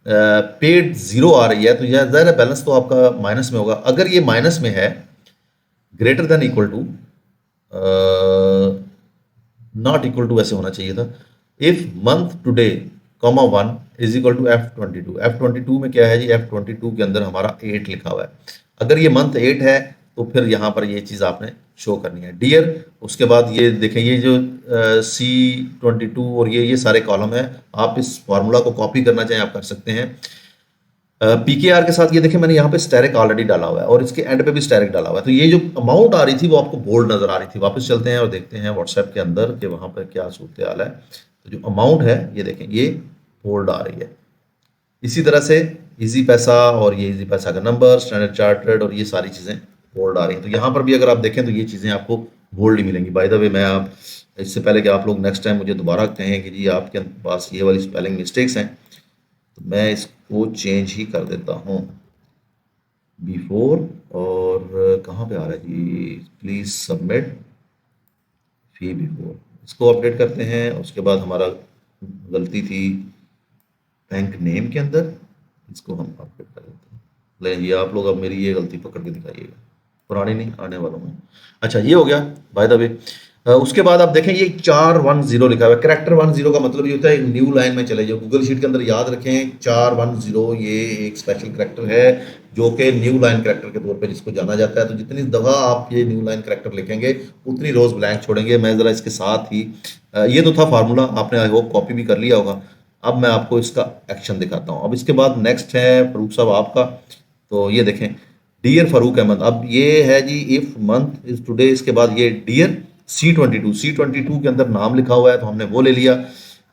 पेड जीरो आ रही है तो यह ज़ाहिर बैलेंस तो आपका माइनस में होगा। अगर ये माइनस में है, greater than equal to, not equal to ऐसे होना चाहिए था। If month today comma 1 is equal to F22। F22 में क्या है जी, F22 के अंदर हमारा 8 लिखा हुआ है। अगर ये मंथ 8 है तो फिर यहाँ पर ये चीज़ आपने शो करनी है, डियर। उसके बाद ये देखें, ये जो C22 और ये सारे कॉलम है। आप इस फार्मूला को कॉपी करना चाहें आप कर सकते हैं। पीकेआर के साथ ये देखें, मैंने यहाँ पे स्टैरिक ऑलरेडी डाला हुआ है और इसके एंड पे भी स्टैरिक डाला हुआ है। तो ये जो अमाउंट आ रही थी वो आपको बोल्ड नजर आ रही थी। वापस चलते हैं और देखते हैं व्हाट्सएप के अंदर कि वहाँ पर क्या सूरत हाल है। तो जो अमाउंट है ये देखें, ये बोल्ड आ रही है। इसी तरह से इजी पैसा और ये इजी पैसा का नंबर, स्टैंडर्ड चार्टर्ड और ये सारी चीज़ें बोल्ड आ रही हैं। तो यहाँ पर भी अगर आप देखें तो ये चीज़ें आपको बोल्ड ही मिलेंगी। बाय द वे, मैं आप इससे पहले कि आप लोग नेक्स्ट टाइम मुझे दोबारा कहें कि जी आपके पास ये वाली स्पेलिंग मिस्टेक्स हैं, तो मैं इसको चेंज ही कर देता हूँ बिफोर। और कहाँ पे आ रहा है जी, प्लीज़ सबमिट फी बिफोर, इसको अपडेट करते हैं। उसके बाद हमारा गलती थी बैंक नेम के अंदर, इसको हम अपडेट कर देते हैं। ले ये आप लोग अब मेरी ये गलती पकड़ के दिखाइएगा, पुरानी नहीं, आने वालों में। अच्छा, ये हो गया बाय द वे। उसके बाद आप देखें, ये 410 लिखा हुआ है। करेक्टर 10 का मतलब ये होता है न्यू लाइन में चले जाओ। गूगल शीट के अंदर याद रखें 410 ये एक स्पेशल करेक्टर है जो कि न्यू लाइन करेक्टर के तौर पे जिसको जाना जाता है। तो जितनी दफ़ा आप ये न्यू लाइन करेक्टर लिखेंगे उतनी रोज ब्लैंक छोड़ेंगे। मैं ज़रा इसके साथ ही ये तो था फार्मूला, आपने आई होप कॉपी भी कर लिया होगा। अब मैं आपको इसका एक्शन दिखाता हूँ। अब इसके बाद नेक्स्ट है फरूक साहब आपका। तो ये देखें, डियर फारूक अहमद, अब ये है जी इफ मंथ इज टुडे, इसके बाद ये डियर C22 के अंदर नाम लिखा हुआ है तो हमने वो ले लिया।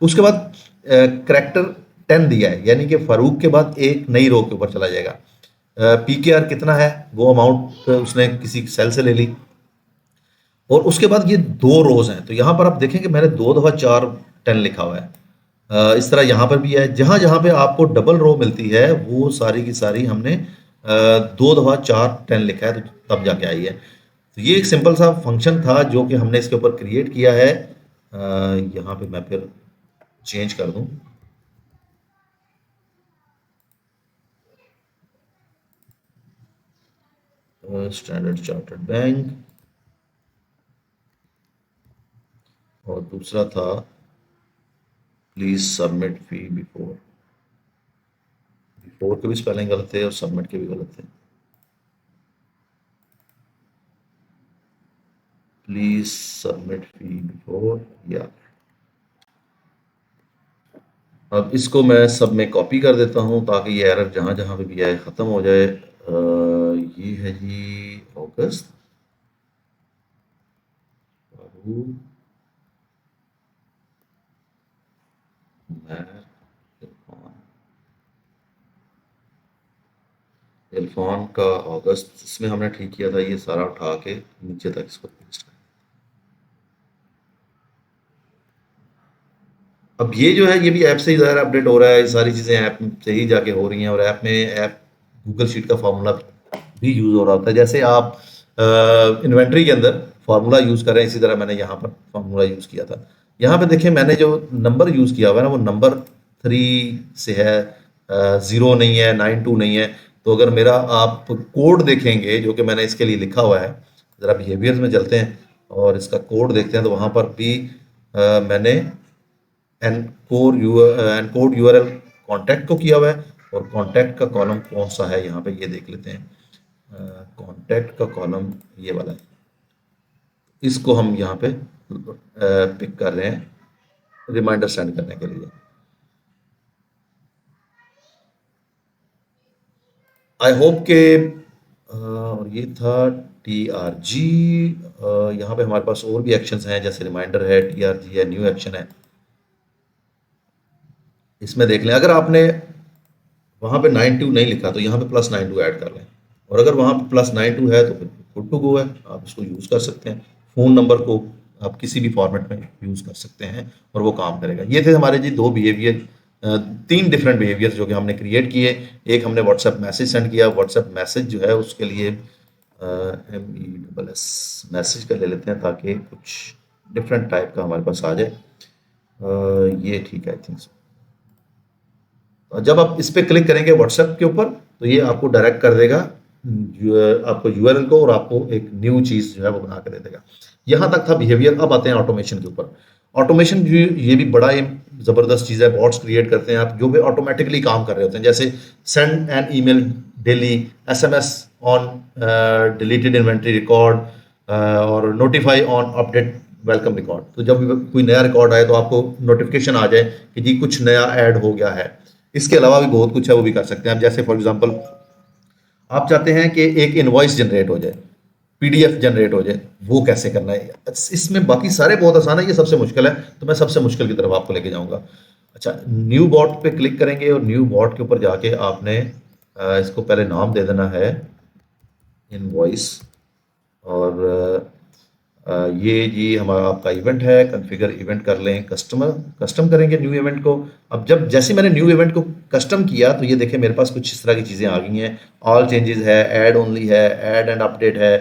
उसके बाद करेक्टर 10 दिया है, यानी कि फारूक के बाद एक नई रो के ऊपर चला जाएगा। PKR कितना है वो अमाउंट उसने किसी सेल से ले ली। और उसके बाद ये दो रोज हैं, तो यहाँ पर आप देखें कि मैंने 2 दफा 4 10 लिखा हुआ है। इस तरह यहाँ पर भी है, जहाँ जहाँ पे आपको डबल रो मिलती है वो सारी की सारी हमने 2 दफा 4 10 लिखा है, तो तब जाके आई है। तो ये एक सिंपल सा फंक्शन था जो कि हमने इसके ऊपर क्रिएट किया है। यहाँ पे मैं फिर चेंज कर दूं, स्टैंडर्ड चार्टर्ड बैंक, और दूसरा था please submit fee before. Before के भी स्पेलिंग गलत थे और सबमिट के भी गलत थे। प्लीज सबमिट फी बिफोर, या अब इसको मैं सब में कॉपी कर देता हूं ताकि ये एरर जहां जहां पे भी आए ख़त्म हो जाए। ये है जी अगस्त, इरफान का अगस्त, इसमें हमने ठीक किया था, ये सारा उठा के नीचे तक इसको पेस्ट कर। अब ये जो है ये भी ऐप से ही ज़्यादा अपडेट हो रहा है, ये सारी चीज़ें ऐप से ही जाके हो रही हैं, और ऐप गूगल शीट का फार्मूला भी यूज़ हो रहा होता है। जैसे आप इन्वेंट्री के अंदर फार्मूला यूज़ कर रहे हैं, इसी तरह मैंने यहाँ पर फार्मूला यूज़ किया था। यहाँ पे देखिए मैंने जो नंबर यूज़ किया हुआ है ना, वो नंबर 3 से है, 0 नहीं है, 92 नहीं है। तो अगर मेरा आप कोड देखेंगे जो कि मैंने इसके लिए लिखा हुआ है, ज़रा बिहेवियर्स में चलते हैं और इसका कोड देखते हैं, तो वहाँ पर भी मैंने एनकोड यूआरएल कॉन्टैक्ट को किया हुआ है, और कॉन्टैक्ट का कॉलम कौन सा है यहाँ पे ये देख लेते हैं। कॉन्टैक्ट का कॉलम ये वाला है, इसको हम यहाँ पे पिक कर रहे हैं रिमाइंडर सेंड करने के लिए। आई होप के और ये था TRG। यहाँ पे हमारे पास और भी एक्शंस हैं, जैसे रिमाइंडर है, TRG है, न्यू एक्शन है। इसमें देख लें, अगर आपने वहाँ पे 92 नहीं लिखा तो यहाँ पे +92 ऐड कर लें, और अगर वहाँ पे +92 है तो फिर गुड टू गो है, आप इसको यूज़ कर सकते हैं। फ़ोन नंबर को आप किसी भी फॉर्मेट में यूज़ कर सकते हैं और वो काम करेगा। ये थे हमारे जी 2 बिहेवियर, 3 डिफरेंट बिहेवियर्स जो कि हमने क्रिएट किए। एक हमने व्हाट्सएप मैसेज सेंड किया, व्हाट्सएप मैसेज जो है उसके लिए MESS मैसेज का ले लेते हैं ताकि कुछ डिफरेंट टाइप का हमारे पास आ जाए। ये ठीक है आई थिंक सो। जब आप इस पे क्लिक करेंगे व्हाट्सएप के ऊपर तो ये आपको डायरेक्ट कर देगा आपको यूआरएल को, और आपको एक न्यू चीज़ जो है वो बना के दे देगा। यहाँ तक था बिहेवियर। अब आते हैं ऑटोमेशन के ऊपर। ऑटोमेशन ये भी बड़ा ही ज़बरदस्त चीज़ है। बॉट्स क्रिएट करते हैं आप जो भी ऑटोमेटिकली काम कर रहे होते हैं, जैसे send an email daily, SMS on deleted inventory record, और notify on update welcome record. तो जब भी कोई नया रिकॉर्ड आए तो आपको नोटिफिकेशन आ जाए कि जी कुछ नया ऐड हो गया है। इसके अलावा भी बहुत कुछ है, वो भी कर सकते हैं आप। जैसे फॉर एग्जांपल आप चाहते हैं कि एक इनवॉइस जनरेट हो जाए, PDF जनरेट हो जाए, वो कैसे करना है? इसमें बाकी सारे बहुत आसान है, ये सबसे मुश्किल है, तो मैं सबसे मुश्किल की तरफ आपको लेके जाऊंगा। अच्छा, न्यू बॉट पे क्लिक करेंगे और न्यू बॉट के ऊपर जाके आपने इसको पहले नाम दे देना है इनवॉइस, और ये जी हमारा आपका इवेंट है। कॉन्फ़िगर इवेंट कर लें, कस्टम करेंगे न्यू इवेंट को। अब जब जैसे मैंने न्यू इवेंट को कस्टम किया तो ये देखिए मेरे पास कुछ इस तरह की चीज़ें आ गई हैं। ऑल चेंजेस है, ऐड ओनली है, ऐड एंड अपडेट है,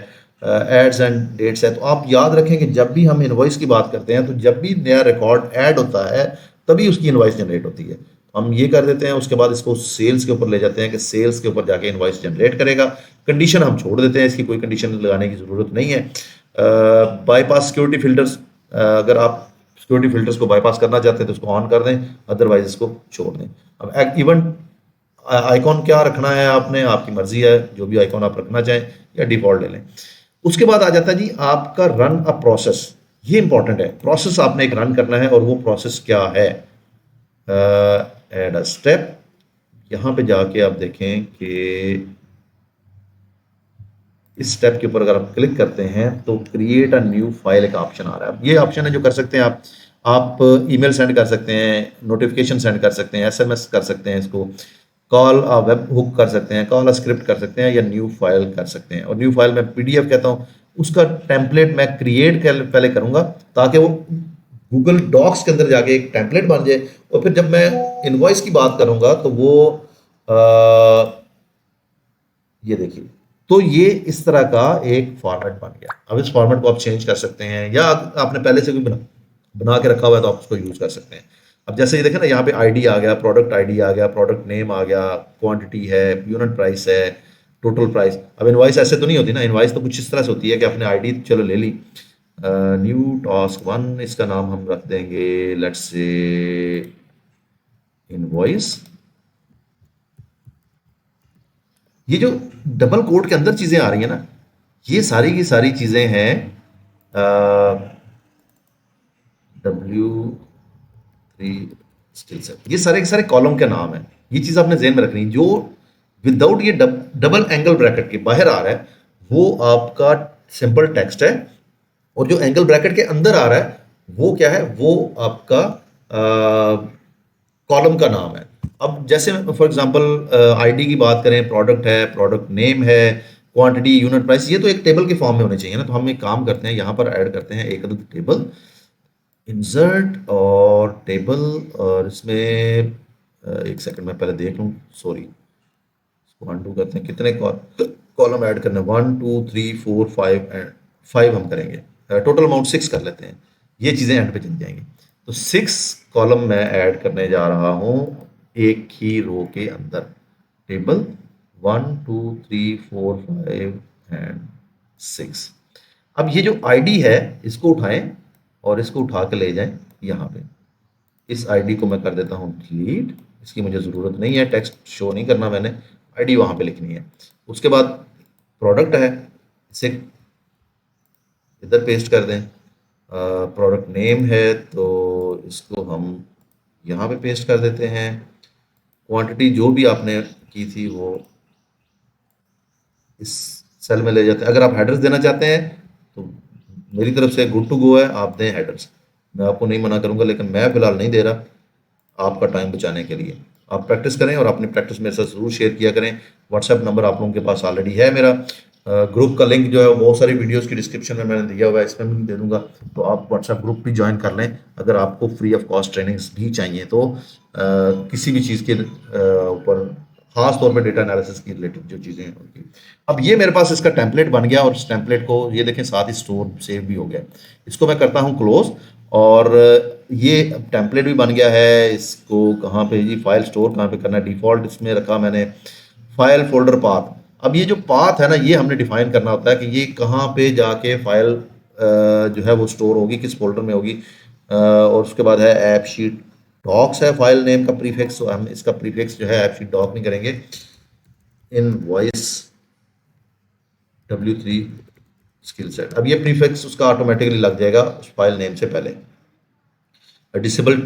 एड्स एंड डेट्स है। तो आप याद रखें कि जब भी हम इनवॉइस की बात करते हैं तो जब भी नया रिकॉर्ड ऐड होता है तभी उसकी इनवॉइस जनरेट होती है। तो हम ये कर देते हैं, उसके बाद इसको सेल्स के ऊपर ले जाते हैं कि सेल्स के ऊपर जाके इनवॉइस जनरेट करेगा। कंडीशन हम छोड़ देते हैं, इसकी कोई कंडीशन लगाने की ज़रूरत नहीं है। बाईपास सिक्योरिटी फिल्टर्स, अगर आप सिक्योरिटी फिल्टर्स को बाईपास करना चाहते हैं तो उसको ऑन कर दें, अदरवाइज इसको छोड़ दें। अब इवेंट आइकॉन क्या रखना है आपने, आपकी मर्जी है, जो भी आइकॉन आप रखना चाहें, या डिफॉल्ट ले लें। उसके बाद आ जाता है जी आपका रन अ प्रोसेस। ये इंपॉर्टेंट है, प्रोसेस आपने एक रन करना है, और वो प्रोसेस क्या है? Add a step. यहाँ पे जाके आप देखें कि इस स्टेप के ऊपर अगर आप क्लिक करते हैं तो क्रिएट अ न्यू फाइल एक ऑप्शन आ रहा है। ये ऑप्शन है जो कर सकते हैं आप ईमेल सेंड कर सकते हैं, नोटिफिकेशन सेंड कर सकते हैं, एसएमएस कर सकते हैं, इसको कॉल वेब हुक कर सकते हैं, कॉल स्क्रिप्ट कर सकते हैं, या न्यू फाइल कर सकते हैं। और न्यू फाइल में पीडीएफ कहता हूँ, उसका टेम्पलेट मैं क्रिएट पहले करूंगा ताकि वो गूगल डॉक्स के अंदर जाके एक टेम्पलेट बन जाए, और फिर जब मैं इनवॉइस की बात करूंगा तो वो ये देखिए, तो ये इस तरह का एक फॉर्मेट बन गया। अब इस फॉर्मेट को आप चेंज कर सकते हैं, या आपने पहले से भी बना के रखा हुआ है तो आप उसको यूज कर सकते हैं। अब जैसे ये देखें ना, यहाँ पे आईडी आ गया, प्रोडक्ट आईडी आ गया, प्रोडक्ट नेम आ गया, क्वांटिटी है, यूनिट प्राइस है, टोटल प्राइस। अब इनवाइस ऐसे तो नहीं होती ना, इनवाइस तो कुछ इस तरह से होती है कि आपने आईडी चलो ले ली, न्यू टास्क वन इसका नाम हम रख देंगे, लेट्स से इनवॉइस। ये जो डबल कोड के अंदर चीजें आ रही हैं ना, ये सारी की सारी चीजें हैं W3 स्किल सेट। ये सारे के सारे कॉलम के नाम है। ये चीज आपने ज़हन में रखनी है। जो विदाउट ये डबल एंगल ब्रैकेट के बाहर आ रहा है वो आपका सिंपल टेक्स्ट है, और जो एंगल ब्रैकेट के अंदर आ रहा है वो क्या है, वो आपका कॉलम का नाम है। अब जैसे फॉर एग्जांपल आईडी की बात करें, प्रोडक्ट है, प्रोडक्ट नेम है, क्वांटिटी, यूनिट प्राइस, ये तो एक टेबल के फॉर्म में होने चाहिए ना। तो हम एक काम करते हैं, यहाँ पर ऐड करते हैं एक अदद टेबल, इंसर्ट और टेबल। और इसमें एक सेकंड में पहले देख लूँ, सॉरी, इसको अनडू करते हैं। कितने कॉलम ऐड करने, 1 2 3 4 5 एंड 5 हम करेंगे, टोटल अमाउंट 6 कर लेते हैं। ये चीज़ें एंड पे चली जाएंगी। तो 6 कॉलम मैं ऐड करने जा रहा हूँ एक ही रो के अंदर, टेबल 1 2 3 4 5 एंड 6। अब ये जो आईडी है इसको उठाएं और इसको उठा के ले जाएं यहाँ पे। इस आईडी को मैं कर देता हूँ डिलीट, इसकी मुझे ज़रूरत नहीं है, टेक्स्ट शो नहीं करना मैंने, आईडी वहाँ पे लिखनी है। उसके बाद प्रोडक्ट है, इसे इधर पेस्ट कर दें। प्रोडक्ट नेम है तो इसको हम यहाँ पे पेस्ट कर देते हैं। क्वांटिटी जो भी आपने की थी वो इस सेल में ले जाते हैं। अगर आप हेडर्स देना चाहते हैं तो मेरी तरफ से गुड टू गो है, आप दें हेडर्स, मैं आपको नहीं मना करूंगा, लेकिन मैं फिलहाल नहीं दे रहा आपका टाइम बचाने के लिए। आप प्रैक्टिस करें और अपनी प्रैक्टिस मेरे साथ ज़रूर शेयर किया करें। व्हाट्सएप नंबर आप लोगों के पास ऑलरेडी है मेरा। ग्रुप का लिंक जो है वो बहुत सारी वीडियोस की डिस्क्रिप्शन में मैंने दिया हुआ है, इसमें भी दे दूंगा, तो आप व्हाट्सएप ग्रुप भी ज्वाइन कर लें अगर आपको फ्री ऑफ कॉस्ट ट्रेनिंग्स भी चाहिए तो। किसी भी चीज़ के ऊपर, खास तौर पे डेटा एनालिसिस की रिलेटेड जो चीज़ें हैं उनकी। अब ये मेरे पास इसका टेम्पलेट बन गया, और इस टेम्पलेट को ये देखें साथ ही स्टोर सेव भी हो गया। इसको मैं करता हूँ क्लोज, और ये टेम्पलेट भी बन गया है। इसको कहाँ पे जी, फाइल स्टोर कहाँ पे करना है, डिफ़ॉल्ट इसमें रखा मैंने, फाइल फोल्डर पाथ। अब ये जो पाथ है ना, ये हमने डिफाइन करना होता है कि ये कहाँ पे जाके फाइल जो है वो स्टोर होगी, किस फोल्डर में होगी। और उसके बाद है ऐप शीट डॉक्स है फाइल नेम का प्रीफिक्स, हम इसका प्रीफिक्स जो है ऐप शीट डॉक नहीं करेंगे, इन वॉइस W3 स्किल सेट। अब ये प्रीफिक्स उसका ऑटोमेटिकली लग जाएगा उस फाइल नेम से पहले। डिसेबल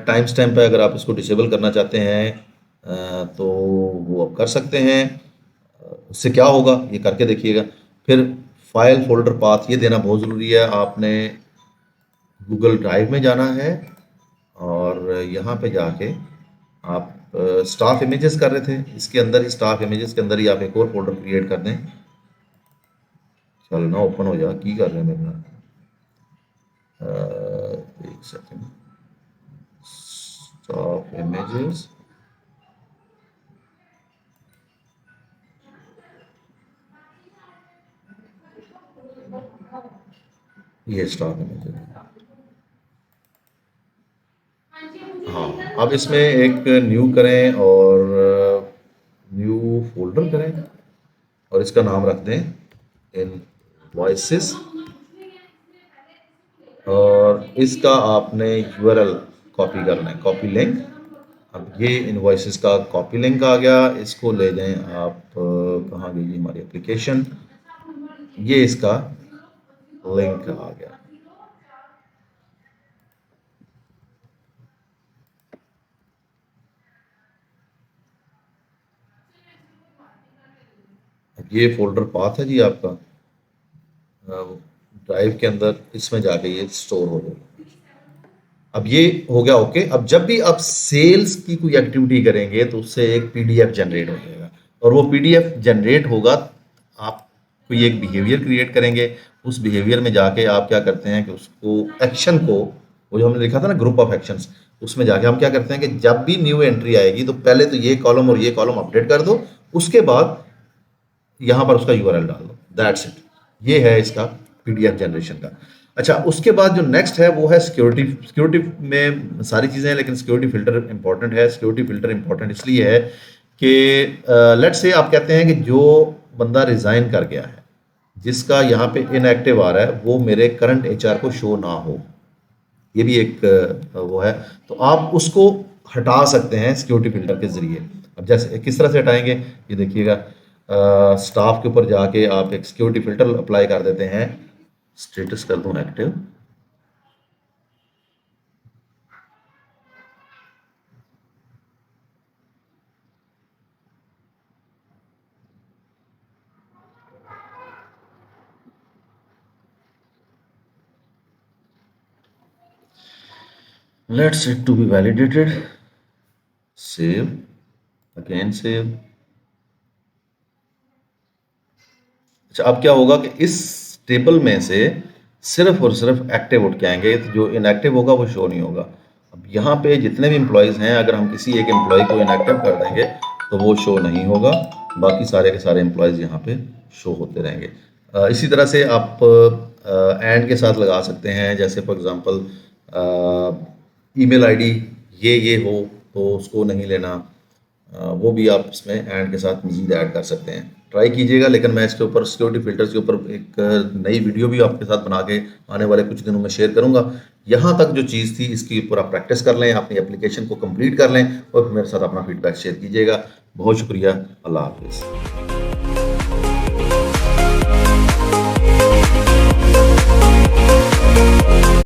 टाइम स्टैम्प है, अगर आप इसको डिसेबल करना चाहते हैं तो वो आप कर सकते हैं। उससे क्या होगा ये करके देखिएगा। फिर फाइल फोल्डर पाथ ये देना बहुत ज़रूरी है। आपने गूगल ड्राइव में जाना है, और यहाँ पे जाके आप स्टाफ इमेजेस कर रहे थे, इसके अंदर ही स्टाफ इमेजेस के अंदर ही आप एक और फोल्डर क्रिएट कर दें। चल ना ओपन हो जा, की कर रहे हैं मेरे में, एक सेकेंड, स्टाफ इमेजेस, ये स्टाफ इमेजेस। हाँ, अब इसमें एक न्यू करें और न्यू फोल्डर करें, और इसका नाम रख दें इन वॉइसेस, और इसका आपने यूआरएल कॉपी करना है, कॉपी लिंक। अब ये इनवॉइसेस का कॉपी लिंक आ गया, इसको ले जाएं आप, कहाँ गई हमारी एप्लीकेशन, ये इसका लिंक आ गया। ये फोल्डर पाथ है जी आपका ड्राइव के अंदर, इसमें जाके ये स्टोर हो जाएगा। अब ये हो गया ओके। अब जब भी आप सेल्स की कोई एक्टिविटी करेंगे तो उससे एक पीडीएफ जनरेट हो जाएगा, और वो पीडीएफ जनरेट होगा, आप कोई एक बिहेवियर क्रिएट करेंगे। उस बिहेवियर में जाके आप क्या करते हैं कि उसको एक्शन को, वो जो हमने लिखा था ना ग्रुप ऑफ एक्शंस, उसमें जाके हम क्या करते हैं कि जब भी न्यू एंट्री आएगी तो पहले तो ये कॉलम और ये कॉलम अपडेट कर दो, उसके बाद यहाँ पर उसका यूआरएल डाल दो, दैट्स इट। ये है इसका पीडीएफ जनरेशन का। अच्छा, उसके बाद जो नेक्स्ट है वो है सिक्योरिटी। सिक्योरिटी में सारी चीज़ें हैं, लेकिन सिक्योरिटी फिल्टर इंपॉर्टेंट है। सिक्योरिटी फिल्टर इंपॉर्टेंट इसलिए है कि लेट्स से आप कहते हैं कि जो बंदा रिज़ाइन कर गया है, जिसका यहाँ पे इनएक्टिव आ रहा है, वो मेरे करंट एचआर को शो ना हो, ये भी एक वो है। तो आप उसको हटा सकते हैं सिक्योरिटी फिल्टर के ज़रिए। अब जैसे किस तरह से हटाएंगे, ये देखिएगा, स्टाफ के ऊपर जाके आप एक सिक्योरिटी फिल्टर अप्लाई कर देते हैं। स्टेटस कर दूं active, let's it to be validated, save, again save. अच्छा, अब क्या होगा कि इस टेबल में से सिर्फ और सिर्फ एक्टिव उठ के आएंगे, तो जो इनएक्टिव होगा वो शो नहीं होगा। अब यहाँ पे जितने भी एम्प्लॉयज़ हैं, अगर हम किसी एक एम्प्लॉय को इनएक्टिव कर देंगे तो वो शो नहीं होगा, बाकी सारे के सारे एम्प्लॉयज़ यहाँ पे शो होते रहेंगे। इसी तरह से आप एंड के साथ लगा सकते हैं, जैसे फॉर एग्ज़ाम्पल ईमेल आईडी ये हो तो उसको नहीं लेना, वो भी आप इसमें एंड के साथ मज़ीद ऐड कर सकते हैं। ट्राई कीजिएगा, लेकिन मैं इसके ऊपर सिक्योरिटी फिल्टर्स के ऊपर एक नई वीडियो भी आपके साथ बना के आने वाले कुछ दिनों में शेयर करूंगा। यहाँ तक जो चीज़ थी इसके ऊपर आप प्रैक्टिस कर लें, अपनी एप्लीकेशन को कंप्लीट कर लें और मेरे साथ अपना फीडबैक शेयर कीजिएगा। बहुत शुक्रिया, अल्लाह हाफिज़।